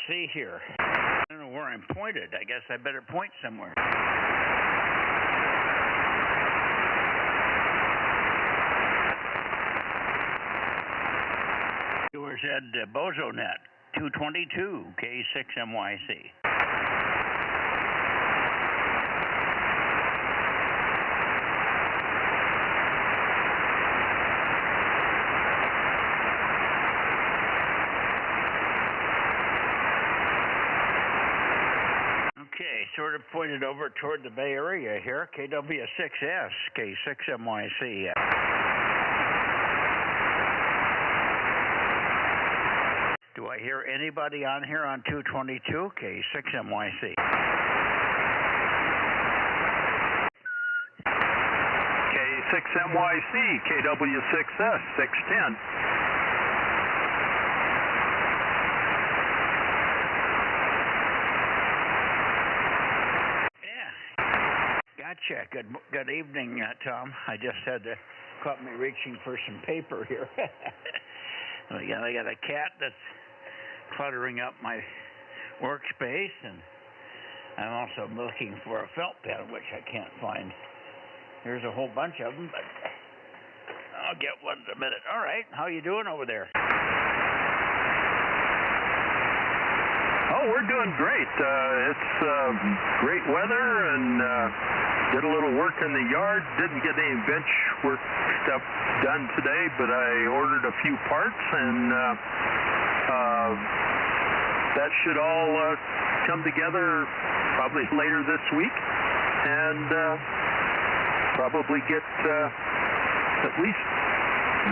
see here. I don't know where I'm pointed. I guess I better point somewhere. Yours at Bozo Net, 222 K6MYC. Okay, sort of pointed over toward the Bay Area here, KW6S, K6MYC. Do I hear anybody on here on 222 K6MYC? K6MYC, KW6S, 610. Gotcha. Good evening, Tom. I just had to caught me reaching for some paper here. I got a cat that's cluttering up my workspace, and I'm also looking for a felt pen, which I can't find. There's a whole bunch of them, but I'll get one in a minute. All right, how you doing over there? Oh, we're doing great. It's great weather, and did a little work in the yard. Didn't get any bench work stuff done today, but I ordered a few parts, and that should all come together probably later this week, and probably get at least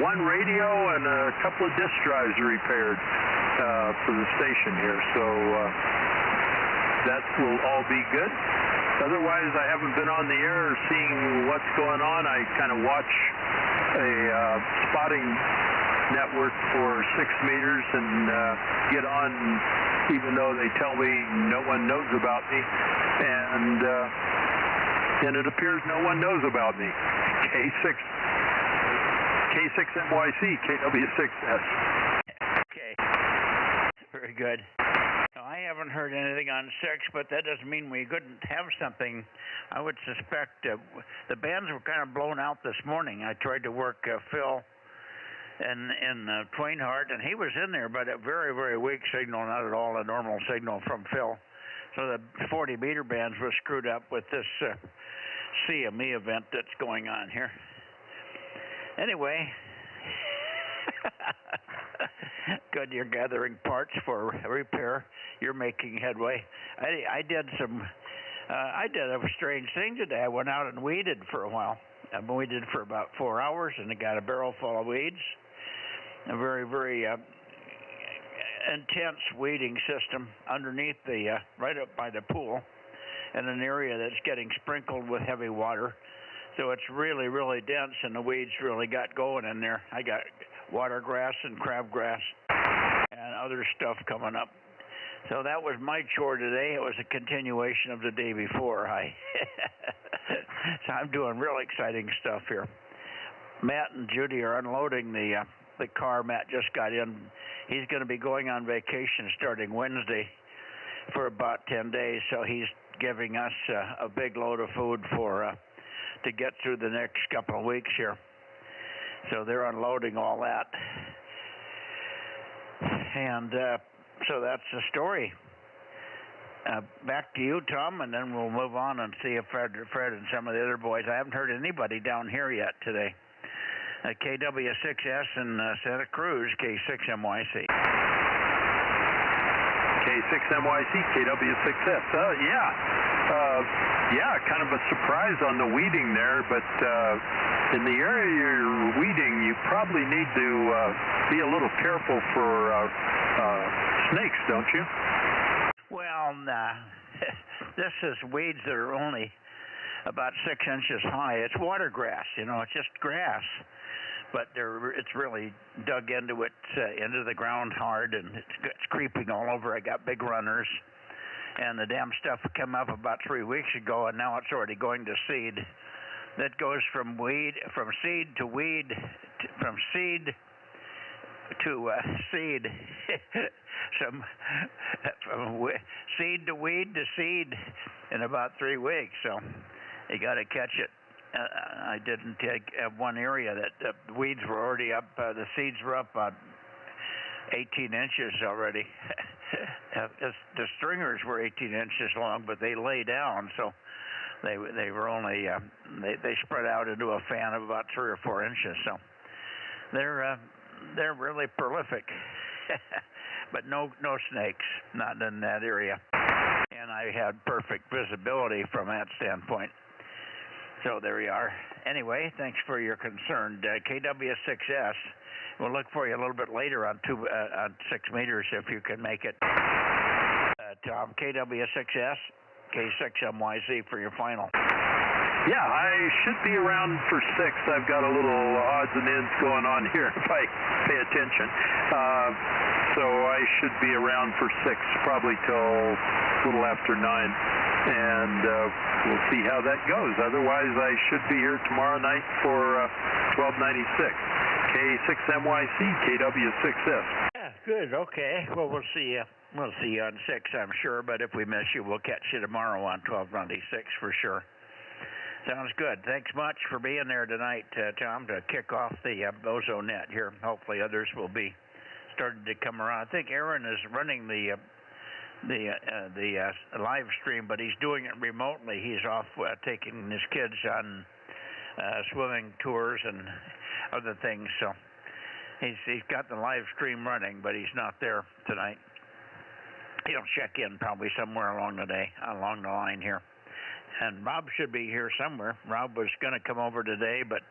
one radio and a couple of disk drives repaired for the station here, so that will all be good. Otherwise, I haven't been on the air seeing what's going on. I kind of watch a spotting network for 6 meters and get on even though they tell me no one knows about me, and it appears no one knows about me. K6MYC, KW6S. Okay, very good. I haven't heard anything on 6, but that doesn't mean we couldn't have something. I would suspect the bands were kind of blown out this morning. I tried to work Phil in Twainhart, and he was in there, but a very, very weak signal, not at all a normal signal from Phil. So the 40-meter bands were screwed up with this CME event that's going on here. Anyway, good, you're gathering parts for repair. You're making headway. I did a strange thing today. I went out and weeded for a while. I weeded for about 4 hours, and I got a barrel full of weeds. A very, very intense weeding system underneath the, right up by the pool, in an area that's getting sprinkled with heavy water. So it's really, really dense, and the weeds really got going in there. I got watergrass and crabgrass and other stuff coming up. So that was my chore today. It was a continuation of the day before. So I'm doing real exciting stuff here. Matt and Judy are unloading the car. Matt just got in. He's going to be going on vacation starting Wednesday for about 10 days. So he's giving us a big load of food to get through the next couple of weeks here. So they're unloading all that. And so that's the story. Back to you, Tom, and then we'll move on and see if Fred and some of the other boys. I haven't heard anybody down here yet today. KW6S in Santa Cruz, K6MYC. K6MYC, KW6S. Yeah, kind of a surprise on the weeding there, but in the area you're weeding, you probably need to be a little careful for snakes, don't you? Well, this is weeds that are only about 6 inches high. It's water grass, it's just grass. But it's really dug into the ground hard, and it's creeping all over. I got big runners, and the damn stuff came up about 3 weeks ago, and now it's already going to seed. That goes from seed to weed, from seed seed some from seed to weed to seed in about 3 weeks. So you got to catch it. I didn't take one area that the weeds were already up. The seeds were up about 18 inches already. The stringers were 18 inches long, but they lay down, so they were only they spread out into a fan of about 3 or 4 inches. So they're really prolific, but no snakes, not in that area. And I had perfect visibility from that standpoint. So there you are. Anyway, thanks for your concern. KW6S. We'll look for you a little bit later on 6 meters if you can make it. Tom, KW6S, K6MYZ for your final. Yeah, I should be around for 6. I've got a little odds and ends going on here if I pay attention. So I should be around for 6, probably till a little after 9. And we'll see how that goes. Otherwise, I should be here tomorrow night for 1296. K6MYC, KW6S. Yeah, good. Okay. Well, we'll see you. We'll see you on 6, I'm sure. But if we miss you, we'll catch you tomorrow on 1296 for sure. Sounds good. Thanks much for being there tonight, Tom, to kick off the Bozo Net here. Hopefully, others will be starting to come around. I think Aaron is running the live stream, but he's doing it remotely. He's off taking his kids on swimming tours and other things, so he's got the live stream running, but he's not there tonight. He'll check in probably somewhere along the line here. And Rob should be here somewhere. Rob was going to come over today, but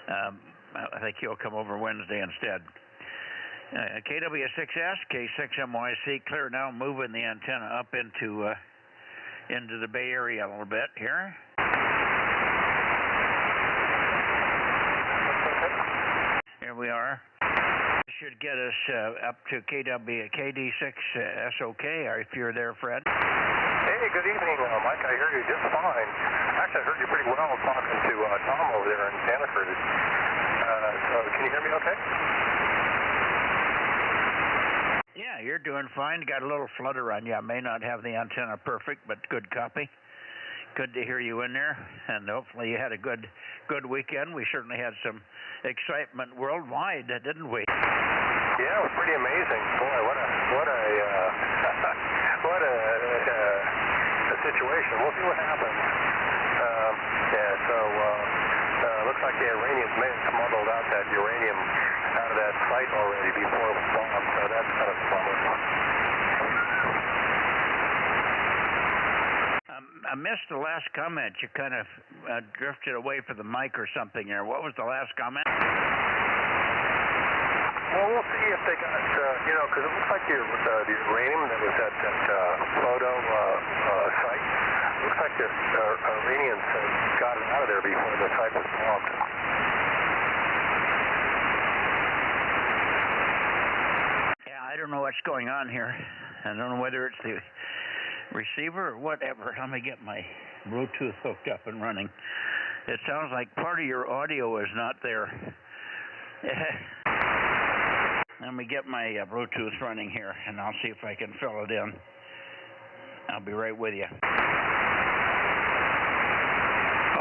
I think he'll come over Wednesday instead. KW6S, K6MYC, clear now, moving the antenna up into the Bay Area a little bit here. Here we are. Should get us up to KD6 SOK, if you're there, Fred. Hey, good evening, Mike. I heard you just fine. Actually, I heard you pretty well talking to Tom over there in Santa Cruz. So can you hear me okay? Yeah, you're doing fine. Got a little flutter on you. I may not have the antenna perfect, but good copy. Good to hear you in there, and hopefully you had a good weekend. We certainly had some excitement worldwide, didn't we? Yeah, it was pretty amazing. Boy, what a situation. We'll see what happens. Looks like the Iranians may have smuggled out that uranium out of that site already before it was bombed, so that's kind of fun. I missed the last comment. You kind of drifted away from the mic or something there. What was the last comment? Well, we'll see if they got, because it looks like the uranium that was at that photo site, looks like the Iranians got it out of there before the site was bombed. Yeah, I don't know what's going on here. I don't know whether it's the receiver or whatever. Let me get my Bluetooth hooked up and running. It sounds like part of your audio is not there. Let me get my Bluetooth running here, and I'll see if I can fill it in. I'll be right with you.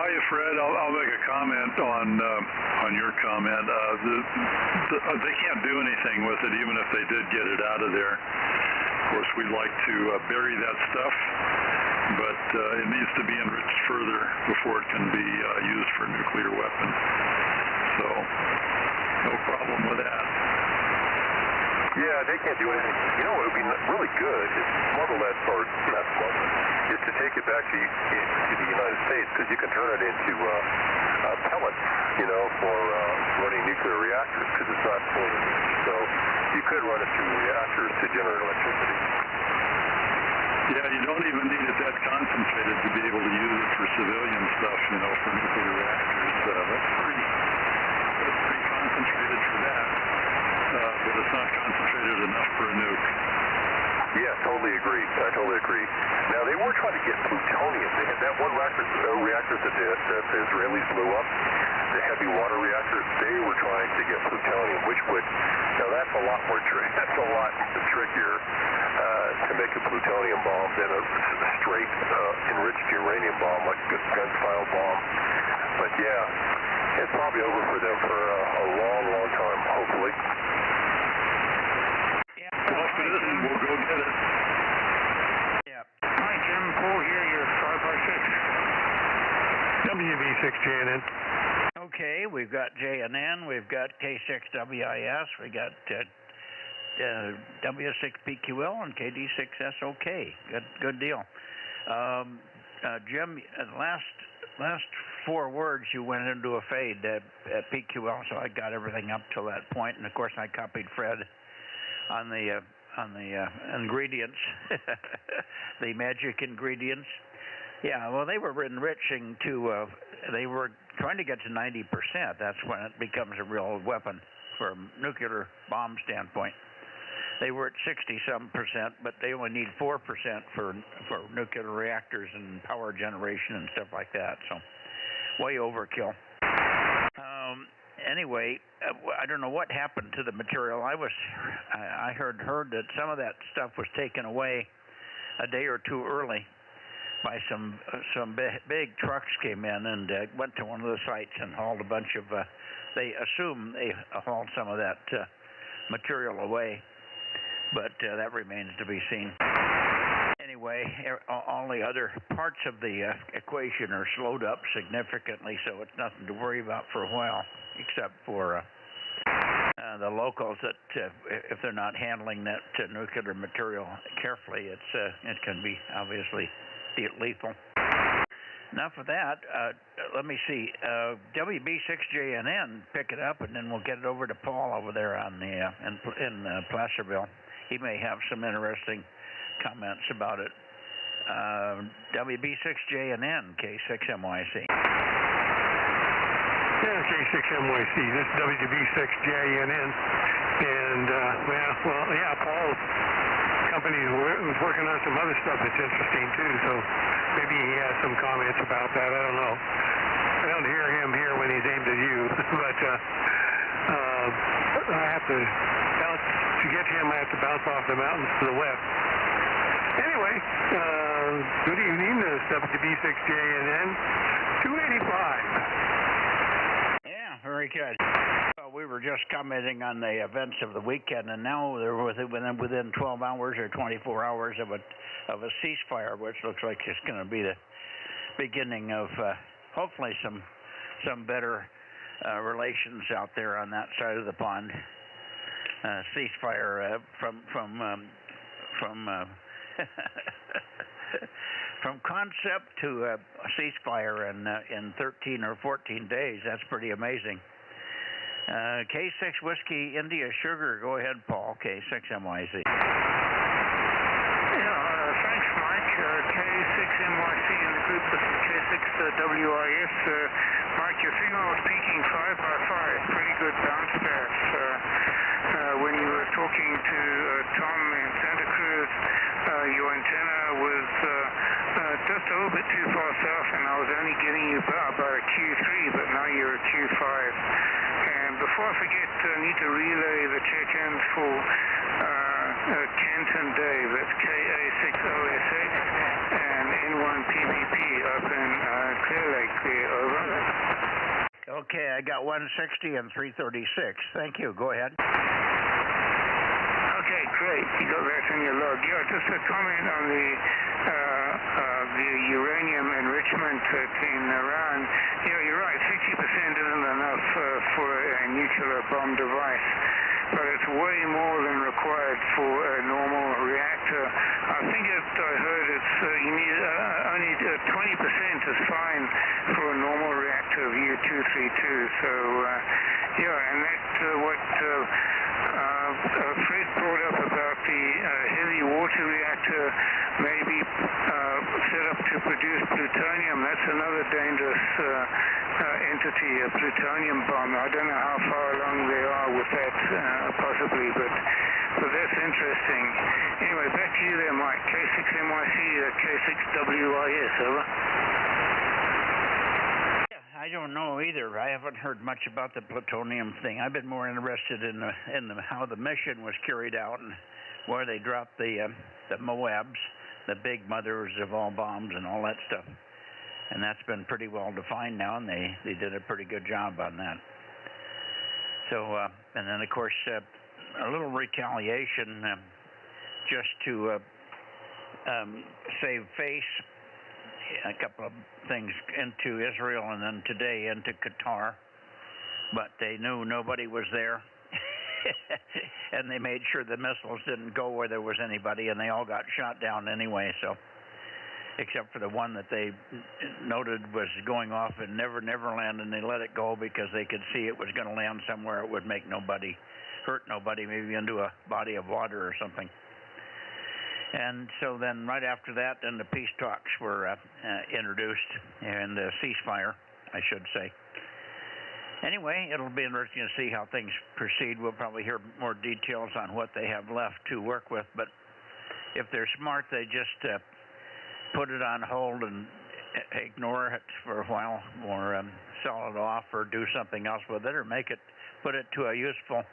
Hiya, Fred. I'll make a comment on your comment. They can't do anything with it, even if they did get it out of there. Of course, we'd like to bury that stuff, but it needs to be enriched further before it can be used for a nuclear weapon. So, no problem with that. Yeah, they can't do anything. You know what would be really good is to smuggle that, or not smuggle, is to take it back to the United States, because you can turn it into pellets, for running nuclear reactors, because it's not fully enriched. So you could run it through reactors to generate electricity. Yeah, you don't even need it that concentrated to be able to use it for civilian stuff, for nuclear reactors. That's pretty concentrated for that. But it's not concentrated enough for a nuke. Yeah, totally agree. I totally agree. Now, they were trying to get plutonium. They had that one reactor that the Israelis blew up, the heavy water reactor. They were trying to get plutonium, which would, now that that's a lot more that's a lot trickier to make a plutonium bomb than a straight enriched uranium bomb, like a gun-style bomb. But yeah, it's probably over for them for a long, long time, hopefully. Yeah. Good luck to this, and we'll go get it. Yeah. Hi, Jim. Paul here, your 556. WB6JNN. Okay, we've got JNN, we've got K6WIS, we got W6PQL and KD6SOK. Good deal. Jim, last 4 words you went into a fade at PQL, so I got everything up till that point, and of course I copied Fred on the ingredients, the magic ingredients. Yeah, well, they were enriching to, they were trying to get to 90%. That's when it becomes a real weapon from a nuclear bomb standpoint. They were at 60-some%, but they only need 4% for nuclear reactors and power generation and stuff like that. So, way overkill. Anyway, I don't know what happened to the material. I heard that some of that stuff was taken away a day or two early by some big trucks came in and went to one of the sites and hauled a bunch of. They assume they hauled some of that material away, but that remains to be seen. Anyway, all the other parts of the equation are slowed up significantly, so it's nothing to worry about for a while, except for the locals that if they're not handling that nuclear material carefully, it can be obviously lethal. Enough of that. Let me see. WB6JNN, pick it up, and then we'll get it over to Paul over there on the in Placerville. He may have some interesting comments about it. WB6JNN, K6MYC. Yeah, K6MYC. This is WB6JNN. And, Paul's company was working on some other stuff that's interesting, too. So maybe he has some comments about that. I don't know. I don't hear him here when he's aimed at you. But I have to get to him, I have to bounce off the mountains to the west. Anyway, good evening. This is WB6JNN 285. Yeah, very good. We were just commenting on the events of the weekend, and now they're within 12 hours or 24 hours of a ceasefire, which looks like it's going to be the beginning of hopefully some better relations out there on that side of the pond. Ceasefire from concept to a ceasefire in 13 or 14 days. That's pretty amazing. K6 Whiskey India Sugar. Go ahead, Paul. K6MYC. Thanks, Mike. K6MYC in the group with K6WIS. Mike, your signal was peaking 5x5. Pretty good bounce back. When you were talking to Tom in Santa Cruz, your antenna was just a little bit too far south, and I was only getting you about a Q3, but now you're a Q5. And before I forget, I need to relay the check-ins for Canton Dave. That's KA60SX and N1PVP up in Clear Lake. Over. Okay, I got 160 and 336. Thank you. Go ahead. Okay, great. You got that in your log. Yeah, just a comment on the uranium enrichment in Iran. Yeah, you're right. 60% isn't enough for a nuclear bomb device, but it's way more than required for a normal reactor. I think I heard it's you need only 20% is fine for a normal reactor of U-232. So and that's what Fred brought up about the heavy water reactor may be set up to produce plutonium. That's another dangerous entity, a plutonium bomb. I don't know how far along they are with that, possibly, but that's interesting. Anyway, back to you there, Mike. K6MYC, K6WIS, over. I don't know either. I haven't heard much about the plutonium thing. I've been more interested in how the mission was carried out and where they dropped the Moabs, the big mothers of all bombs and all that stuff. And that's been pretty well defined now, and they did a pretty good job on that. So, and then, of course, a little retaliation just to save face. A couple of things into Israel and then today into Qatar. But they knew nobody was there. And they made sure the missiles didn't go where there was anybody, and they all got shot down anyway. So, except for the one that they noted was going off in Neverland, and they let it go because they could see it was going to land somewhere it would make nobody, hurt nobody, maybe into a body of water or something. And so then right after that, then the peace talks were introduced, and the ceasefire, I should say. Anyway, it'll be interesting to see how things proceed. We'll probably hear more details on what they have left to work with, but if they're smart, they just put it on hold and ignore it for a while, or sell it off, or do something else with it, or put it to a useful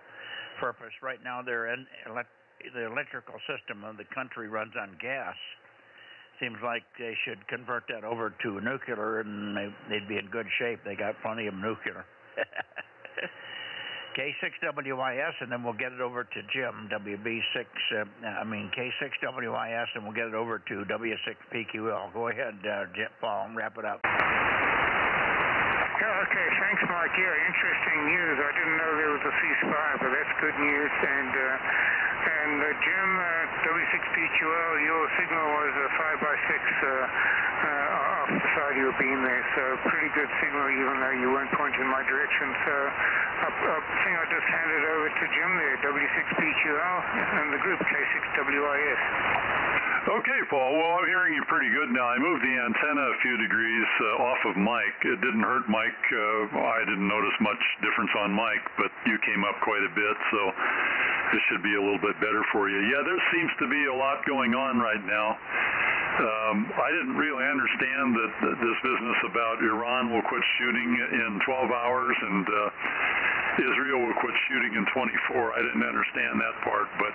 purpose. Right now, the electrical system of the country runs on gas. Seems like they should convert that over to nuclear, and they'd be in good shape. They got plenty of nuclear. K6WIS, and then we'll get it over to Jim, K6WIS, and we'll get it over to W6PQL. Go ahead, Jim, Paul, and wrap it up. Yeah, okay, thanks, Mark. Yeah, interesting news. I didn't know there was a ceasefire, but that's good news. And Jim, W6PQL, your signal was 5x6 off the side of your beam there, so pretty good signal even though you weren't pointing in my direction. So I think I'll just hand it over to Jim there, W6PQL, and the group K6WIS. Okay, Paul. Well, I'm hearing you pretty good now. I moved the antenna a few degrees off of Mike. It didn't hurt Mike. I didn't notice much difference on Mike, but you came up quite a bit, so this should be a little bit better for you. Yeah, there seems to be a lot going on right now. I didn't really understand that this business about Iran will quit shooting in 12 hours and Israel will quit shooting in 24. I didn't understand that part, but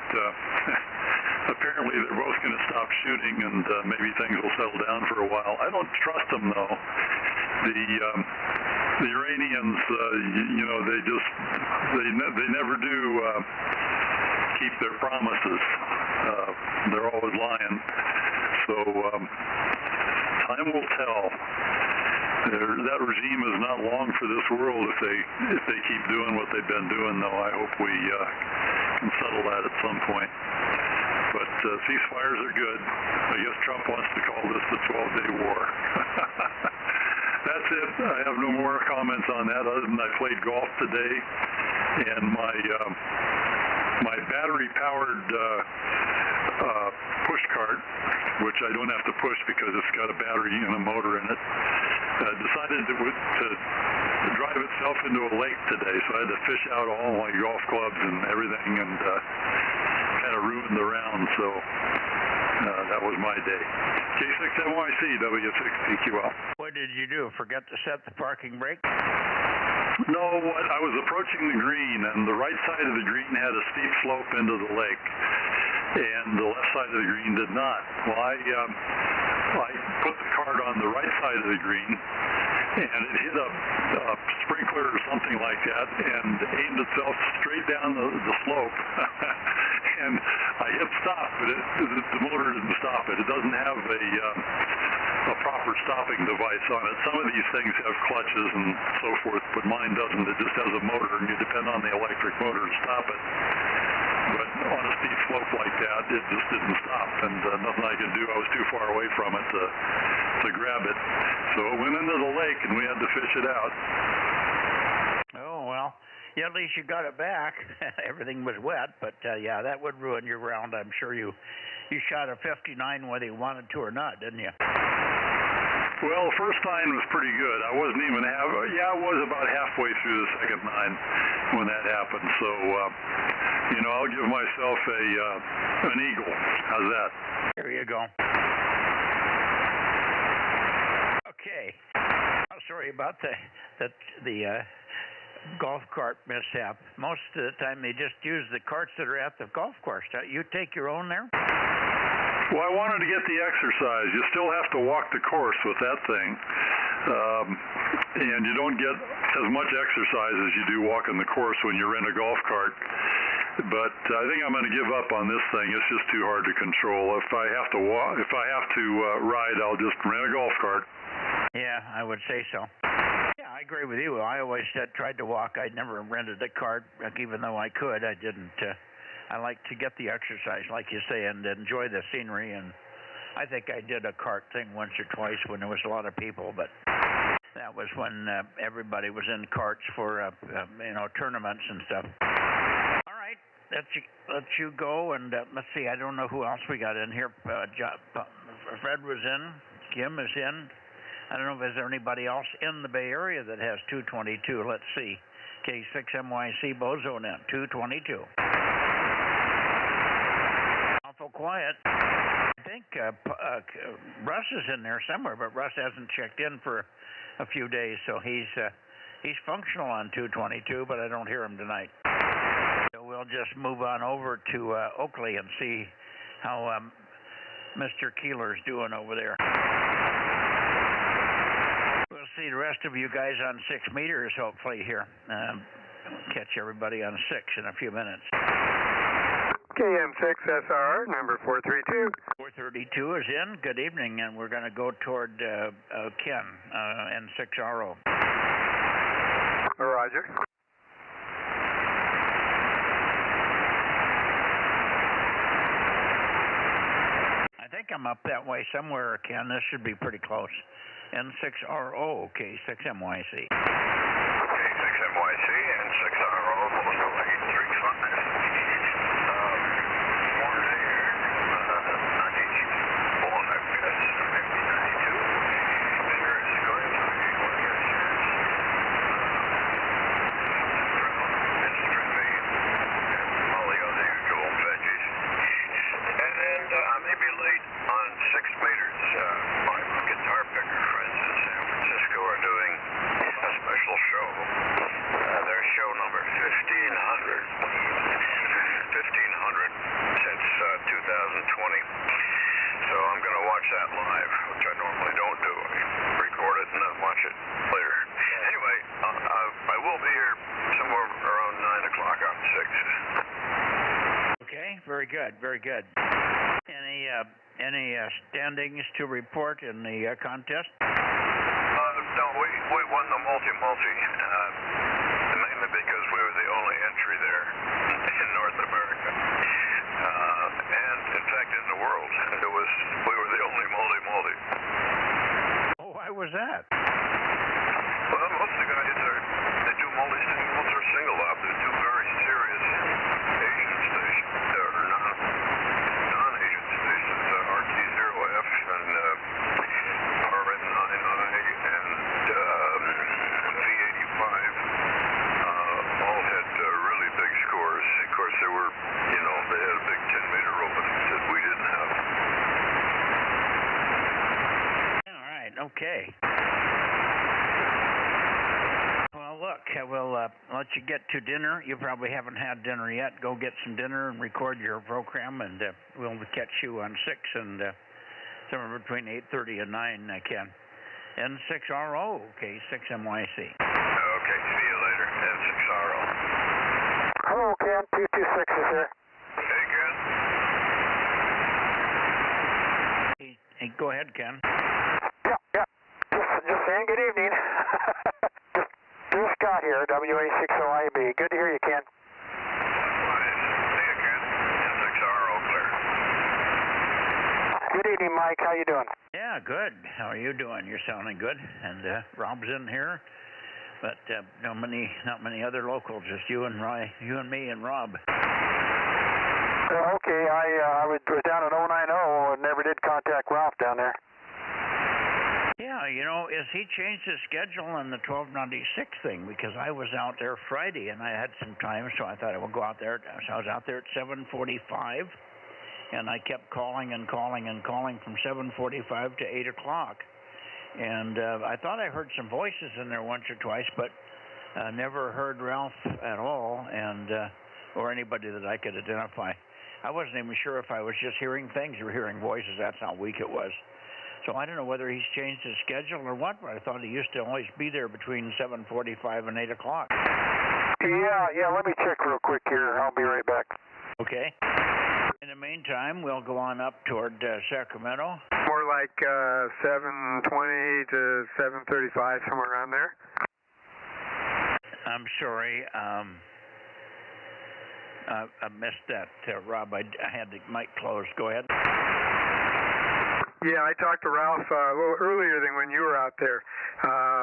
apparently they're both going to stop shooting, and maybe things will settle down for a while. I don't trust them, though. The Iranians, they never do keep their promises. They're always lying. So time will tell. That regime is not long for this world if they keep doing what they've been doing, though. I hope we can settle that at some point. But ceasefires are good. I guess Trump wants to call this the 12-day war. That's it. I have no more comments on that other than I played golf today, and my battery-powered push cart, which I don't have to push because it's got a battery and a motor in it, decided to drive itself into a lake today, so I had to fish out all my golf clubs and everything, and kind of ruined the round, so that was my day. K6NYC, W6PQL. What did you do? Forget to set the parking brake? No, I was approaching the green, and the right side of the green had a steep slope into the lake, and the left side of the green did not. Well, I put the cart on the right side of the green, and it hit a sprinkler or something like that, and aimed itself straight down the slope. And I hit stop, but the motor didn't stop it. It doesn't have a proper stopping device on it. Some of these things have clutches and so forth, but mine doesn't. It just has a motor, and you depend on the electric motor to stop it. But on a steep slope like that, it just didn't stop, and nothing I could do. I was too far away from it to grab it. So it went into the lake, and we had to fish it out. Oh, well. Yeah, at least you got it back. Everything was wet, but yeah, that would ruin your round. I'm sure you shot a 59 whether you wanted to or not, didn't you? Well, the first 9 was pretty good. I wasn't even I was about halfway through the second 9 when that happened. So, I'll give myself an eagle. How's that? There you go. Okay. Oh, sorry about the the golf cart mishap. Most of the time they just use the carts that are at the golf course. You take your own there? Well, I wanted to get the exercise. You still have to walk the course with that thing. And you don't get as much exercise as you do walking the course when you're in a golf cart. But I think I'm going to give up on this thing. It's just too hard to control. If I have to ride, I'll just rent a golf cart. Yeah, I would say so. Yeah, I agree with you. I always tried to walk. I never rented a cart, even though I could. I didn't. I like to get the exercise, like you say, and enjoy the scenery. And I think I did a cart thing once or twice when there was a lot of people, but that was when everybody was in carts for tournaments and stuff. All right, let you go, and let's see. I don't know who else we got in here. Fred was in. Kim is in. I don't know if there's anybody else in the Bay Area that has 222. Let's see. K6MYC Bozo Net 222. Awful quiet. I think Russ is in there somewhere, but Russ hasn't checked in for a few days, so he's functional on 222, but I don't hear him tonight. So we'll just move on over to Oakley and see how Mr. Keeler's doing over there. We'll see the rest of you guys on 6 meters, hopefully, here. Catch everybody on 6 in a few minutes. KM6SR, number 432. 432 is in. Good evening, and we're going to go toward Ken, N6RO. Roger. I think I'm up that way somewhere, Ken. This should be pretty close. N6RO, K6MYC. K6MYC, N6RO, Bozo 835. Morning here. 91, I guess, maybe 92. There is going to be one good chance. Mr. and all the other usual veggies. And then I may be late on 6 meters. My guitar picker friends in San Francisco are doing a special show. Their show number 1500 since 2020. So I'm going to watch that live, which I normally don't do. I record it and then watch it later. Anyway, I will be here somewhere around 9 o'clock on 6. Okay, very good, very good. Any standings to report in the contest? No, we won the multi-multi, mainly because we were the only entry there in North America, and in fact in the world. We were the only multi-multi. Oh, why was that? Well, most of the guys they do multi-singles or single-up. They're two very serious Asian stations, or non-Asian stations, RT0F and RN9I and V85 all had really big scores. Of course, they had a big 10-meter opening that we didn't have. All right, okay. Well, look, we'll let you get to dinner. You probably haven't had dinner yet. Go get some dinner and record your program, and we'll catch you on 6 and somewhere between 8:30 and 9, Ken. N6RO, K6MYC. Okay, see you later, N6RO. Hello, Ken. 226 is here. Hey, Ken. Hey, go ahead, Ken. Yeah. Just saying good evening. just got here, WA60IB. Good to hear you, Ken. Nice. See you, Ken. N6RO, clear. Good evening, Mike. How you doing? Yeah, good. How are you doing? You're sounding good. And Rob's in here, but not many other locals. Just you and me and Rob. Okay, I was down at 090 and never did contact Ralph down there. Yeah, as he changed his schedule on the 1296 thing, because I was out there Friday and I had some time, so I thought I would go out there. So I was out there at 7:45, and I kept calling from 7:45 to 8 o'clock. And I thought I heard some voices in there once or twice, but never heard Ralph at all, and or anybody that I could identify. I wasn't even sure if I was just hearing things or hearing voices. That's how weak it was. So I don't know whether he's changed his schedule or what, but I thought he used to always be there between 7:45 and 8 o'clock. Yeah, let me check real quick here. I'll be right back. Okay. In the meantime, we'll go on up toward Sacramento. More like 7:20 to 7:35, somewhere around there. I'm sorry. I missed that, Rob. I had the mic closed. Go ahead. Yeah, I talked to Ralph a little earlier than when you were out there,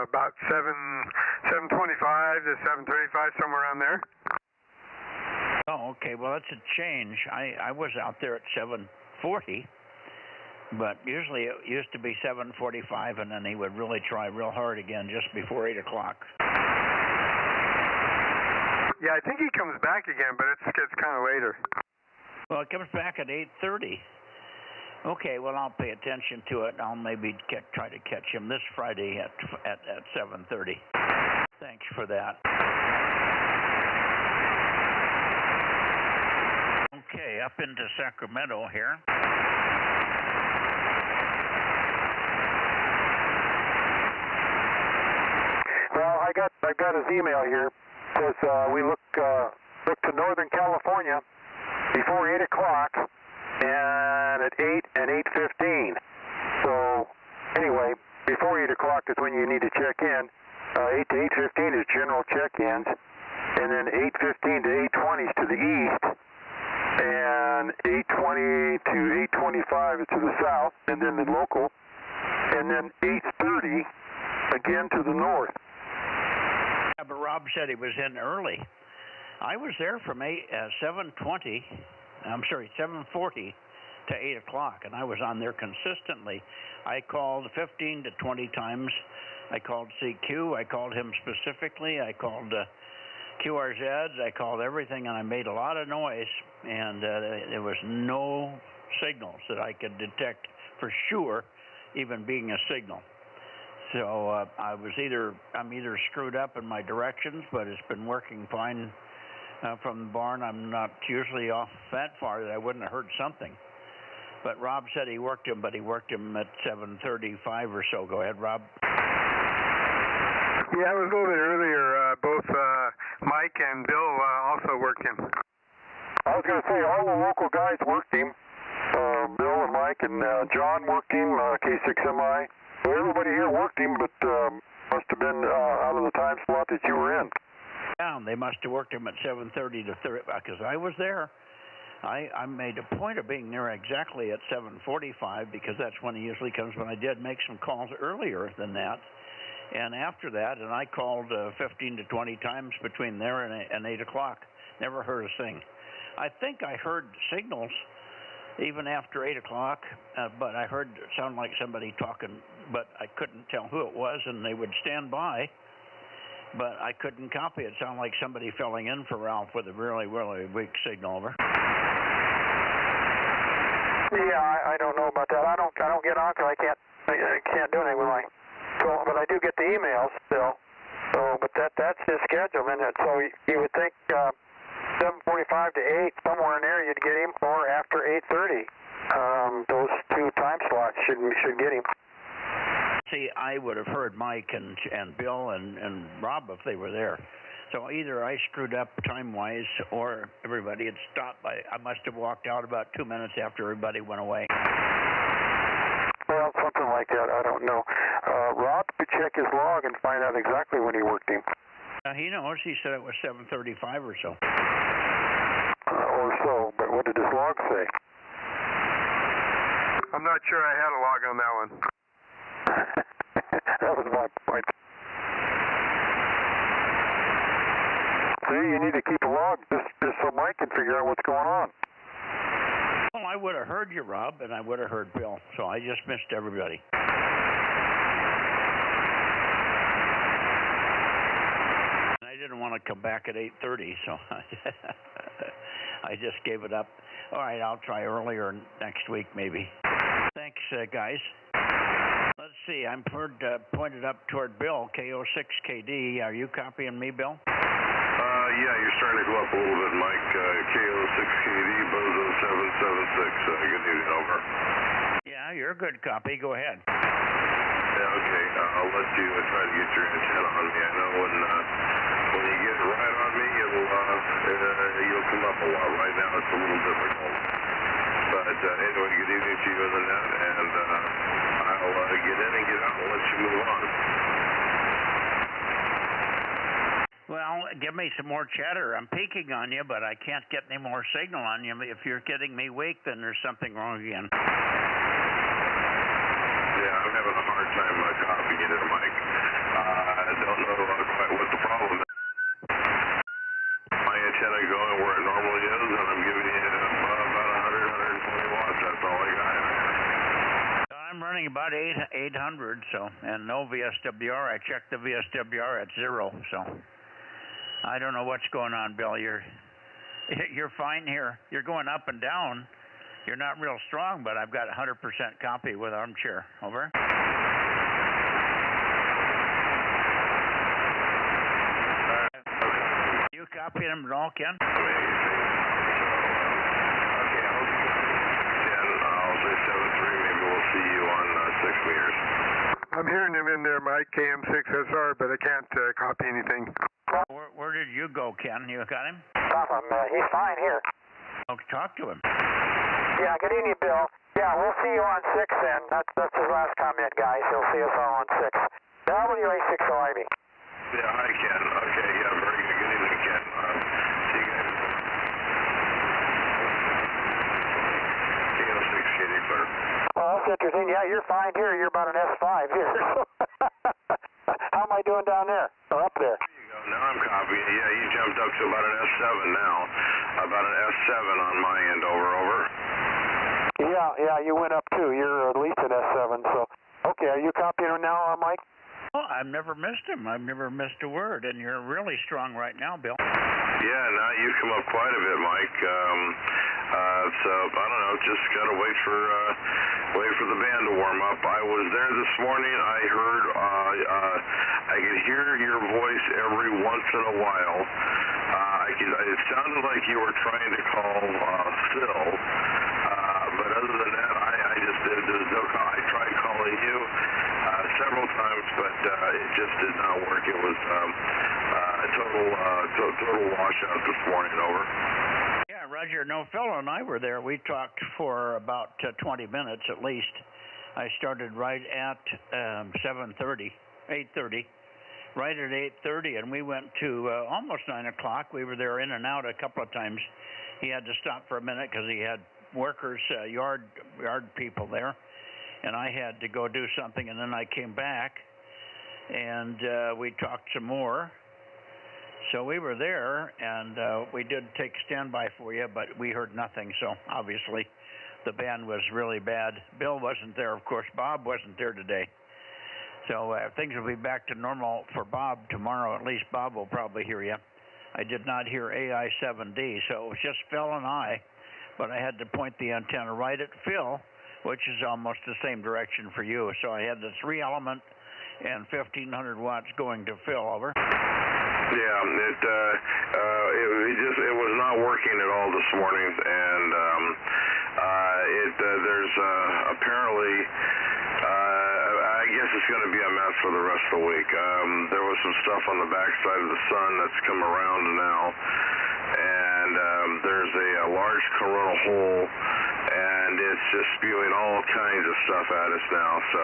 about 7:25 to 7:35, somewhere around there. Oh, okay. Well, that's a change. I was out there at 7:40, but usually it used to be 7:45, and then he would really try real hard again just before 8 o'clock. Yeah, I think he comes back again, but it gets kind of later. Well, it comes back at 8:30. Okay, well, I'll pay attention to it. I'll maybe try to catch him this Friday at 7:30. Thanks for that. Okay, up into Sacramento here. Well, I got his email here. It says we look to Northern California before 8 o'clock and at 8 and 8:15. So anyway, before 8 o'clock is when you need to check in. 8 to 8:15 is general check-ins, and then 8:15 to 8:20 is to the east, and 8:20 to 8:25 is to the south, and then the local, and then 8:30 again to the north. Yeah, but Rob said he was in early. I was there from 7:40 to 8 o'clock, and I was on there consistently. I called 15 to 20 times. I called CQ. I called him specifically. I called QRZs. I called everything, and I made a lot of noise, and there was no signals that I could detect for sure, even being a signal. So I'm either screwed up in my directions, but it's been working fine from the barn. I'm not usually off that far that I wouldn't have heard something. But Rob said he worked him, but he worked him at 7:35 or so. Go ahead, Rob. Yeah, it was a little bit earlier. Both Mike and Bill also worked him. I was going to say all the local guys worked him. Bill and Mike and John worked him, K6MI. So everybody here worked him, but must have been out of the time slot that you were in. Yeah, they must have worked him at 7:30 to 30, because I was there. I made a point of being there exactly at 7:45 because that's when he usually comes, but I did make some calls earlier than that. And after that, and I called 15 to 20 times between there and 8 o'clock. Never heard a thing. I think I heard signals even after 8 o'clock, but I heard it sound like somebody talking, but I couldn't tell who it was, and they would stand by, but I couldn't copy it. It sounded like somebody filling in for Ralph with a really, really weak signal. Over. Yeah, I don't know about that. I don't get on because I can't do anything with my phone, but I do get the emails still. So, but that's his schedule, isn't it? So you would think 7:45 to 8, somewhere in there, you'd get him, or after 8:30. Those two time slots should get him. See, I would have heard Mike and Bill and Rob if they were there. So either I screwed up time-wise, or everybody had stopped. I must have walked out about 2 minutes after everybody went away. Well, something like that. I don't know. Rob could check his log and find out exactly when he worked him. He knows. He said it was 7:35 or so. Or so, but what did his log say? I'm not sure I had a log on that one. That was my point. See, you need to keep a log just so Mike can figure out what's going on. Well, I would have heard you, Rob, and I would have heard Bill, so I just missed everybody. I didn't want to come back at 8:30, so I just gave it up. All right, I'll try earlier next week, maybe. Thanks, guys. Let's see. I'm pointed up toward Bill, KO6KD. Are you copying me, Bill? Yeah, you're starting to go up a little bit, Mike. KO6KD, Bozo 776. Good evening, over. Yeah, you're a good copy. Go ahead. Yeah, okay. I'll let you try to get your antenna on me. I know when you get right on me, you'll come up a lot. Right now, it's a little difficult. But anyway, good evening to you on the net, and I'll get in and get out and let you move on. Well, give me some more chatter. I'm peeking on you, but I can't get any more signal on you. If you're getting me weak, then there's something wrong again. Yeah, I'm having a hard time copying you there, Mike. I don't know quite what the problem is. My antenna going where it normally is, and I'm giving you about 100, 120 watts. That's all I got. I'm running about 800, and no VSWR. I checked the VSWR at 0, so I don't know what's going on, Bill. You're fine here. You're going up and down. You're not real strong, but I've got 100% copy with Armchair. Over. You copying them at all, Ken? Amazing. Okay, I'll say 7-3. Maybe we'll see you on 6 meters. I'm hearing him in there, Mike, KM6SR, but I can't copy anything. Where did you go, Ken? You got him? Got him. He's fine here. Oh, talk to him. Yeah, good evening, Bill. Yeah, we'll see you on 6 then. That's his last comment, guys. He'll see us all on 6. WA60IB. Yeah, hi, Ken. Okay, yeah, very good. Good evening, Ken. See you guys. KO6KD, clear. Well, that's interesting. Yeah, you're fine here. You're about an S5 here. How am I doing down there? Or up there? Now I'm copying. Yeah, you jumped up to about an S7 now. About an S7 on my end. Over. Yeah, you went up too. You're at least an S7. So, okay, are you copying him now, Mike? Oh, I've never missed him. I've never missed a word, and you're really strong right now, Bill. Yeah, now you've come up quite a bit, Mike. So I don't know. Just gotta wait for the band to warm up. I was there this morning. I heard. I could hear your voice every once in a while. It sounded like you were trying to call Phil, but other than that, there's no call. I tried calling you several times, but it just did not work. It was total washout this morning. Over. Yeah, Roger. No, Phil and I were there. We talked for about 20 minutes at least. I started right at 8:30, right at 8:30, and we went to almost 9 o'clock. We were there in and out a couple of times. He had to stop for a minute because he had workers, yard people there, and I had to go do something, and then I came back, and we talked some more. So we were there, and we did take standby for you, but we heard nothing, so obviously the band was really bad. Bill wasn't there, of course. Bob wasn't there today. So things will be back to normal for Bob tomorrow. At least Bob will probably hear you. I did not hear AI7D, so it was just Phil and I, but I had to point the antenna right at Phil, which is almost the same direction for you. So I had the 3-element and 1,500 watts going to Phil. Over. Yeah, it was not working at all this morning, and there's apparently. I guess it's going to be a mess for the rest of the week. There was some stuff on the backside of the sun that's come around now, and there's a large coronal hole, and it's just spewing all kinds of stuff at us now. So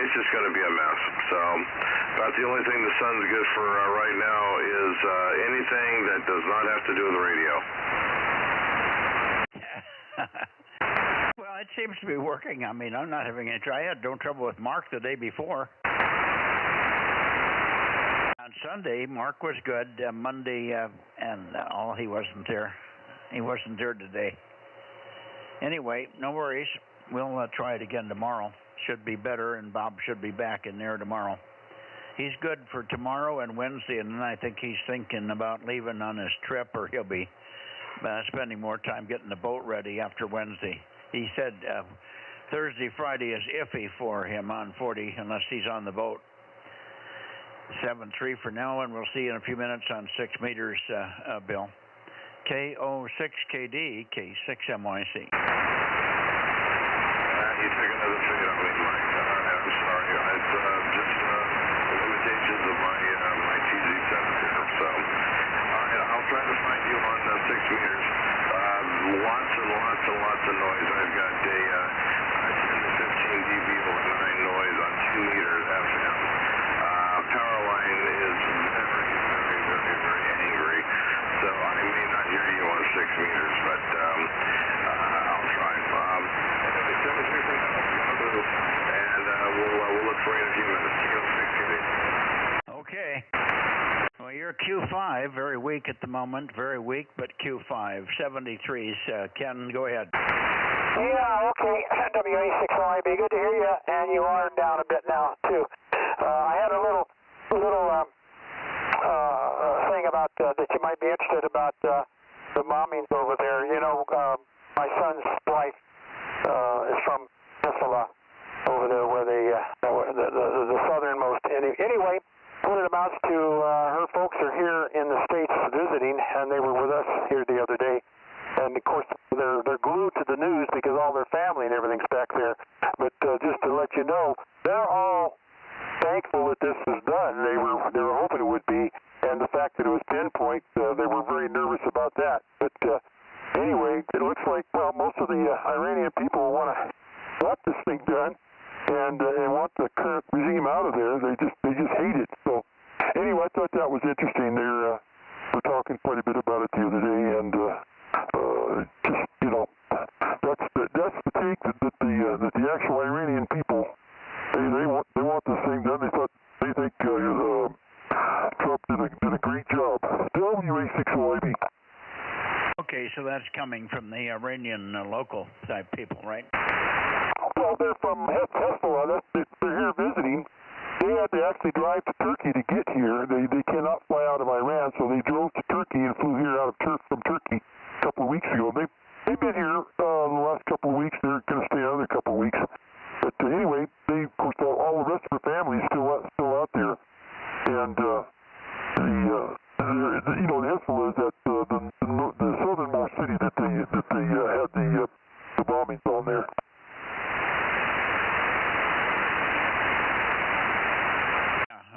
it's just going to be a mess. So about the only thing the sun's good for right now is anything that does not have to do with the radio. Well, it seems to be working. I mean, I'm not having any trouble. I had no trouble with Mark the day before. On Sunday, Mark was good. Monday, he wasn't there. He wasn't there today. Anyway, no worries. We'll try it again tomorrow. Should be better, and Bob should be back in there tomorrow. He's good for tomorrow and Wednesday, and then I think he's thinking about leaving on his trip, or he'll be spending more time getting the boat ready after Wednesday. He said Thursday, Friday is iffy for him on 40 unless he's on the boat. 7-3 for now, and we'll see you in a few minutes on 6 meters, Bill. KO6KD, K6MYC. You took another fade on me, Mike. I'm sorry. It's just limitations of my TZ7 here. So, I'll try to find you on 6 meters. Lots of noise. I've got a 10 to 15 dB over 9 noise on 2 meters FM. Power line is very angry. So I may not hear you on 6 meters, but I'll try. Anyway, 7-3 for now. And we'll look for you in a few minutes. Okay. Well, you're Q5, very weak at the moment, very weak, but Q5, 73s. Ken, go ahead. Yeah, okay. WA6LIB, good to hear you, and you are down a bit now, too. I had a little thing about that you might be interested about the bombings over there. You know, my son's wife is from Peninsula over there, where the southernmost. Anyway, what it amounts to, her folks are here in the States visiting, and they were with us here the other day. And of course, they're glued to the news because all their family and everything's back there. But just to let you know, they're all thankful that this was done. They were hoping it would be, and the fact that it was pinpoint, they were very nervous about that. But anyway, it looks like most of the Iranian people want this thing done, and want the current regime out of there. They just hate it. So anyway, I thought that was interesting. We're talking quite a bit about it the other day, and just that's the take that the actual Iranian people they want this thing done. They think Trump did a great job. WA6LIB. Okay, so that's coming from the Iranian local type people, right? Well, they're from Hezbollah. They're here visiting. They had to actually drive to Turkey to get here. They cannot fly out of Iran, so they drove to Turkey and flew here out of from Turkey a couple of weeks ago. They've been here the last couple of weeks. They're going to stay another couple of weeks. But anyway, of course, all the rest of the family is still out there. And the Hezbollah is at the southernmost city that they had the bombings on there.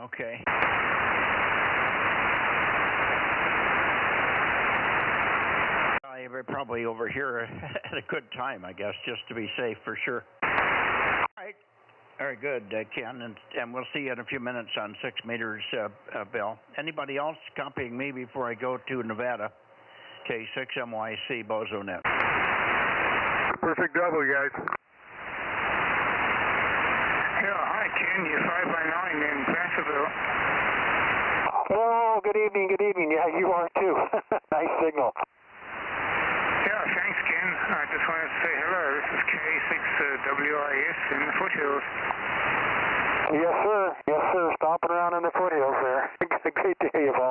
Okay. You're probably over here at a good time, I guess, just to be safe for sure. All right. Very good, Ken, and we'll see you in a few minutes on 6 meters, Bill. Anybody else copying me before I go to Nevada? K6MYC, Bozo Net. Perfect double, guys. Yeah, hi, Ken. You're 5x9 in Placerville. Oh, good evening. Yeah, you are too. Nice signal. Yeah, thanks, Ken. I just wanted to say hello. This is K6WIS in the foothills. Yes, sir. Stomping around in the foothills there. Great to hear you, Paul.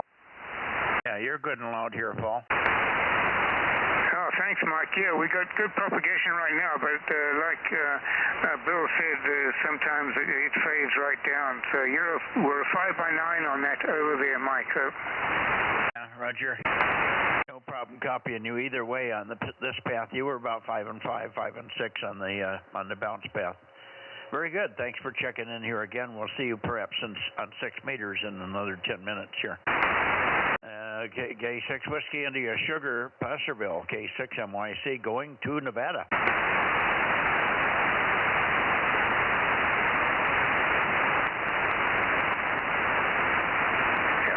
Yeah, you're good and loud here, Paul. Oh, thanks, Mark. Yeah, we got good propagation right now, but like Bill said, sometimes it fades right down. So we're 5x9 on that over there, Mike. Yeah, Roger. No problem copying you either way on this path. You were about 5 and 5, 5 and 6 on the bounce path. Very good. Thanks for checking in here again. We'll see you perhaps on 6 meters in another 10 minutes here. K6 Whiskey India Sugar, Placerville, K6MYC going to Nevada. Yeah,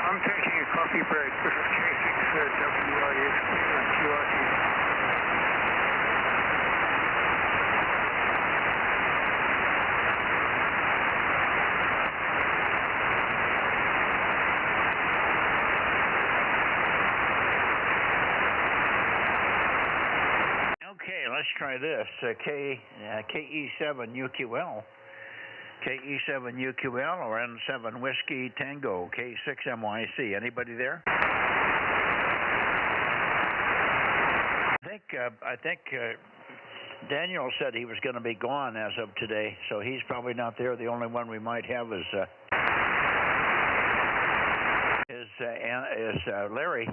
I'm taking a coffee break. This is K6WIS QRT. Let's try this. KE7UQL. KE7UQL or N7 Whiskey Tango, K6MYC. Anybody there? I think Daniel said he was going to be gone as of today, so he's probably not there. The only one we might have is Larry.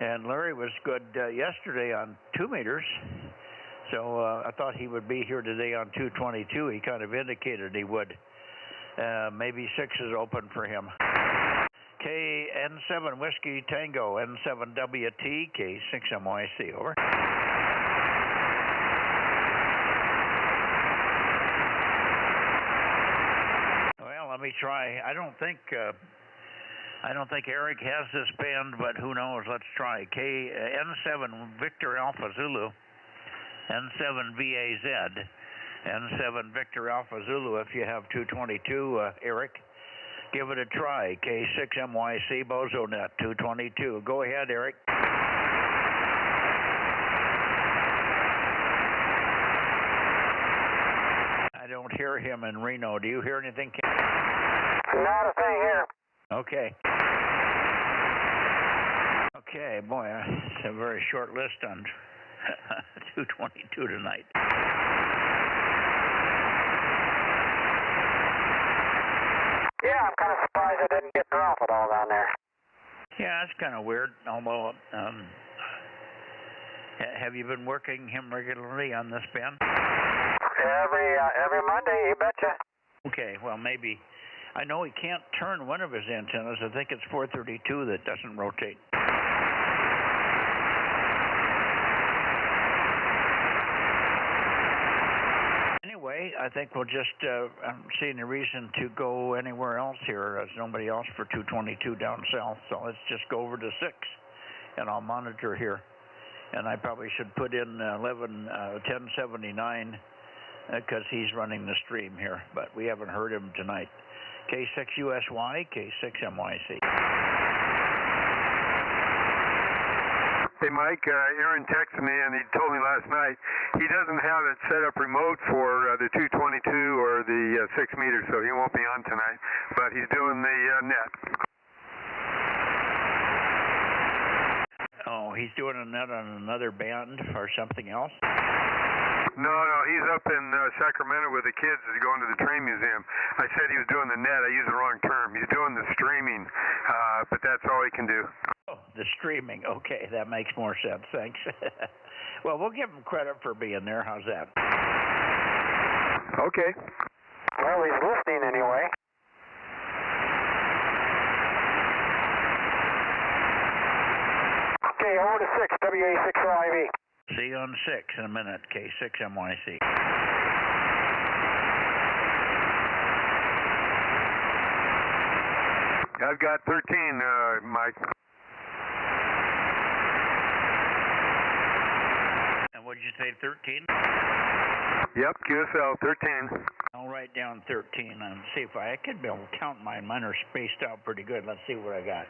And Larry was good yesterday on 2 meters, so I thought he would be here today on 222. He kind of indicated he would. Maybe 6 is open for him. KN7 Whiskey Tango, N7WT, K6MYC, over. Well, let me try. I don't think Eric has this band, but who knows? Let's try. N7 Victor Alpha Zulu, N7 VAZ, N7 Victor Alpha Zulu. If you have 222, Eric, give it a try. K6MYC Bozo Net 222. Go ahead, Eric. I don't hear him in Reno. Do you hear anything? Not a thing here. Okay. Okay, boy, it's a very short list on 222 tonight. Yeah, I'm kind of surprised I didn't get off at all down there. Yeah, it's kind of weird, although, have you been working him regularly on this band? Every Monday, you betcha. Okay, well, maybe. I know he can't turn one of his antennas. I think it's 432 that doesn't rotate. Anyway, I think we'll just, I don't see any reason to go anywhere else here. There's nobody else for 222 down south, so let's just go over to 6, and I'll monitor here. And I probably should put in 1079 because he's running the stream here, but we haven't heard him tonight. K6USY, K6MYC. Hey, Mike, Aaron texted me, and he told me last night he doesn't have it set up remote for the 222 or the 6 meters, so he won't be on tonight, but he's doing the net. Oh, he's doing a net on another band or something else? No, he's up in Sacramento with the kids. He's going to the train museum. I said he was doing the net. I used the wrong term. He's doing the streaming, but that's all he can do. Oh, the streaming. Okay, that makes more sense. Thanks. Well, we'll give him credit for being there. How's that? Okay. Well, he's listening anyway. Okay, over to 6, WA6LIV. See you on 6 in a minute, K6MYC. I've got 13, Mike. And what did you say, 13? Yep, QSL 13. I'll write down 13 and see if I could be able to count mine. Mine are spaced out pretty good. Let's see what I got.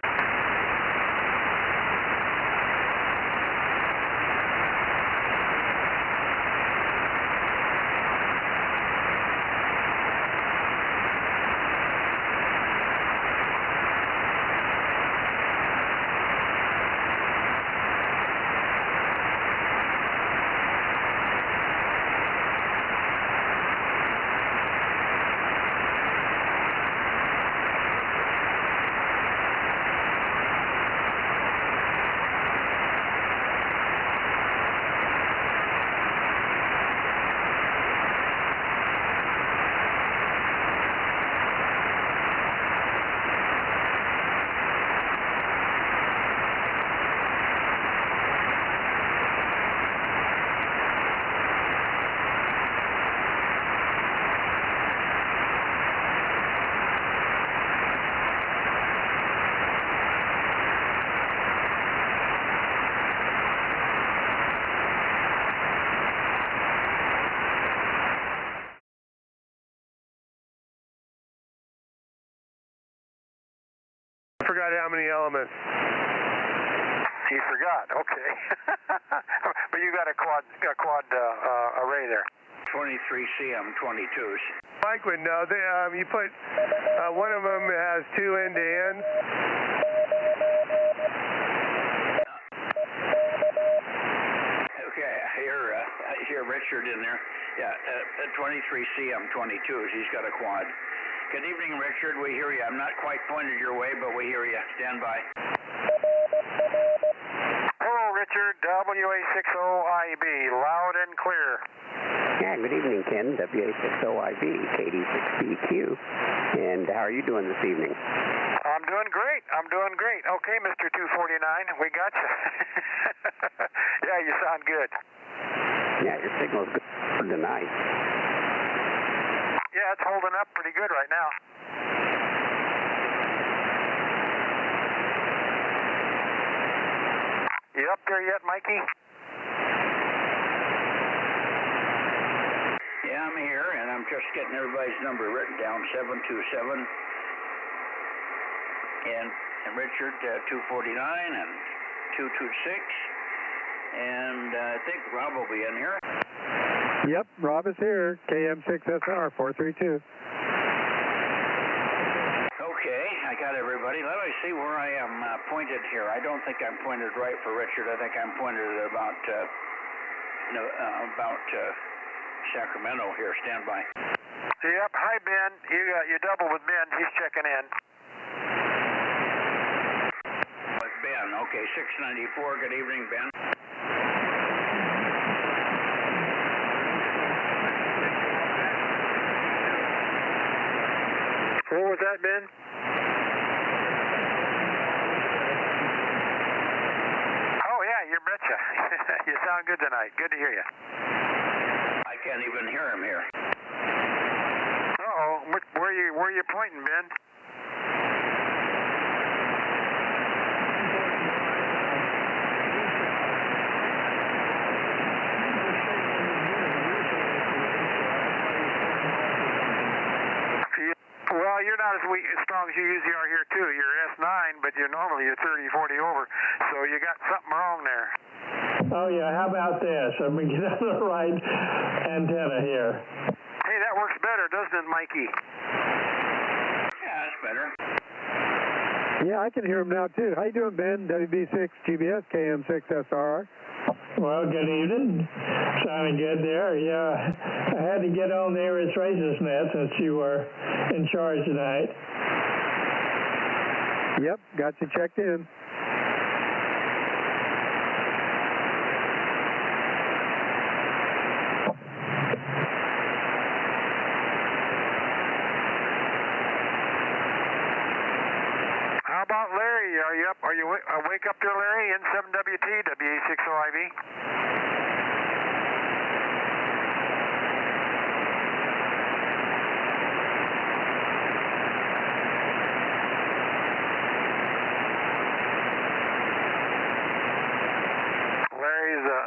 Forgot how many elements. He forgot. Okay. But you got a quad array there. 23 CM22s. Mike would know. You put one of them has 2 end-to-ends. Okay, here, Rich, Richard in there. Yeah, 23CM22s. He's got a quad. Good evening, Richard. We hear you. I'm not quite pointed your way, but we hear you. Stand by. Hello, Richard. WA60IB. Loud and clear. Yeah, good evening, Ken. WA60IB, KD6BQ. And how are you doing this evening? I'm doing great. Okay, Mr. 249, we got you. Yeah, you sound good. Yeah, your signal's good tonight. Yeah, it's holding up pretty good right now. You up there yet, Mikey? Yeah, I'm here, and I'm just getting everybody's number written down, 727. And Richard, 249 and 226. And I think Rob will be in here. Yep, Rob is here. KM6SR 432. Okay, I got everybody. Let me see where I am pointed here. I don't think I'm pointed right for Richard. I think I'm pointed at about Sacramento here. Stand by. Yep. Hi, Ben. You double with Ben. He's checking in. With Ben. Okay, 694. Good evening, Ben. What was that, Ben? Oh, yeah, you betcha. You sound good tonight. Good to hear you. I can't even hear him here. Uh-oh. Where are you pointing, Ben? Well, you're not as strong as you usually are here, too. You're S9, but you're 30, 40 over, so you got something wrong there. Oh, yeah, how about this? Let me get on the right antenna here. Hey, that works better, doesn't it, Mikey? Yeah, that's better. Yeah, I can hear him now, too. How you doing, Ben? WB6 GBS, KM6SR. Well, good evening. Sounding good there. Yeah, I had to get on there with Traces Net since you were in charge tonight. Yep, got you checked in. How about Larry? Are you up? Are you awake up there, Larry? N7WT, WA60IB.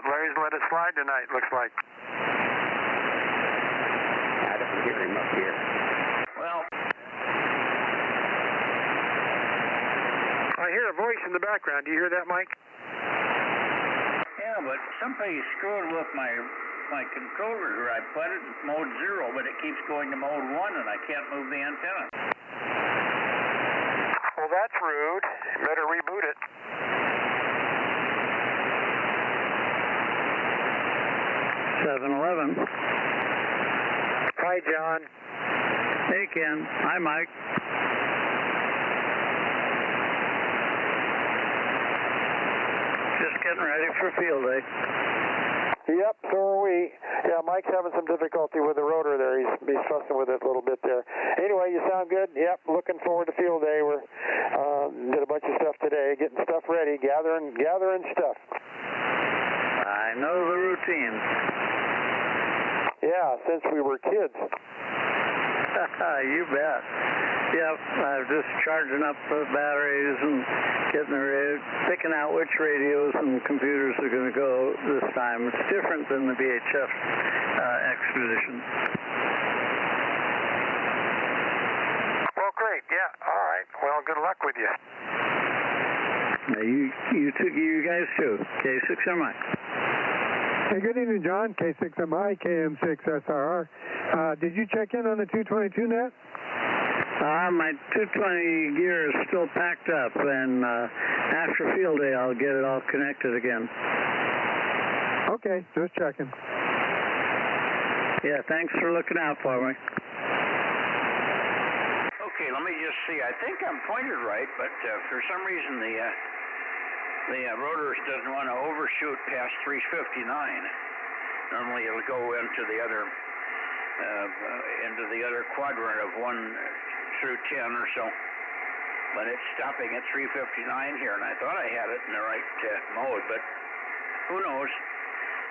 Larry's let it slide tonight, looks like. I don't hear him up here. Well, I hear a voice in the background. Do you hear that, Mike? yeah, but somebody screwed with my controller here. I put it in mode 0, but it keeps going to mode 1, and I can't move the antenna. Well, that's rude. You better reboot it. Hi, John. Hey, Ken. Hi, Mike. Just getting ready for field day. Yep, so are we. Yeah, Mike's having some difficulty with the rotor there. He's fussing with it a little bit there. Anyway, you sound good. Yep, looking forward to field day. We're did a bunch of stuff today, getting stuff ready, gathering stuff. I know the routine. Yeah, since we were kids. You bet. Yep, I'm just charging up the batteries and picking out which radios and computers are going to go this time. It's different than the VHF expedition. Well, great. Yeah. All right. Well, good luck with you. You guys too. K6MI. Hey, good evening, John. K6MI, KM6SRR. Did you check in on the 222 net? My 220 gear is still packed up, and after field day, I'll get it all connected again. Okay, just checking. Yeah, thanks for looking out for me. Okay, let me just see. I think I'm pointed right, but for some reason the rotor doesn't want to overshoot past 359. Normally it'll go into the other quadrant of 1 through 10 or so. But it's stopping at 359 here, and I thought I had it in the right mode, but who knows?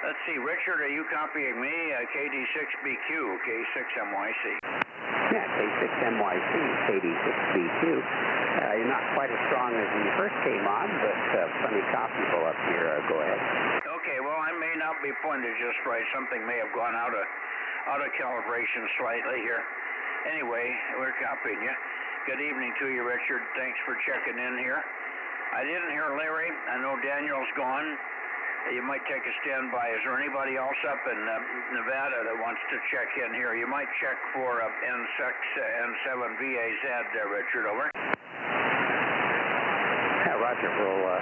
Let's see, Richard, are you copying me? KD6BQ, K6MYC. Yeah, K6MYC, KD6BQ. You're not quite as strong as when you first came on, but plenty copyable up here. Go ahead. Okay, well, I may not be pointed just right. Something may have gone out of calibration slightly here. Anyway, we're copying you. Good evening to you, Richard. Thanks for checking in here. I didn't hear Larry. I know Daniel's gone. You might take a standby. Is there anybody else up in Nevada that wants to check in here? You might check for N7VAZ, Richard, over. Yeah, Roger. We'll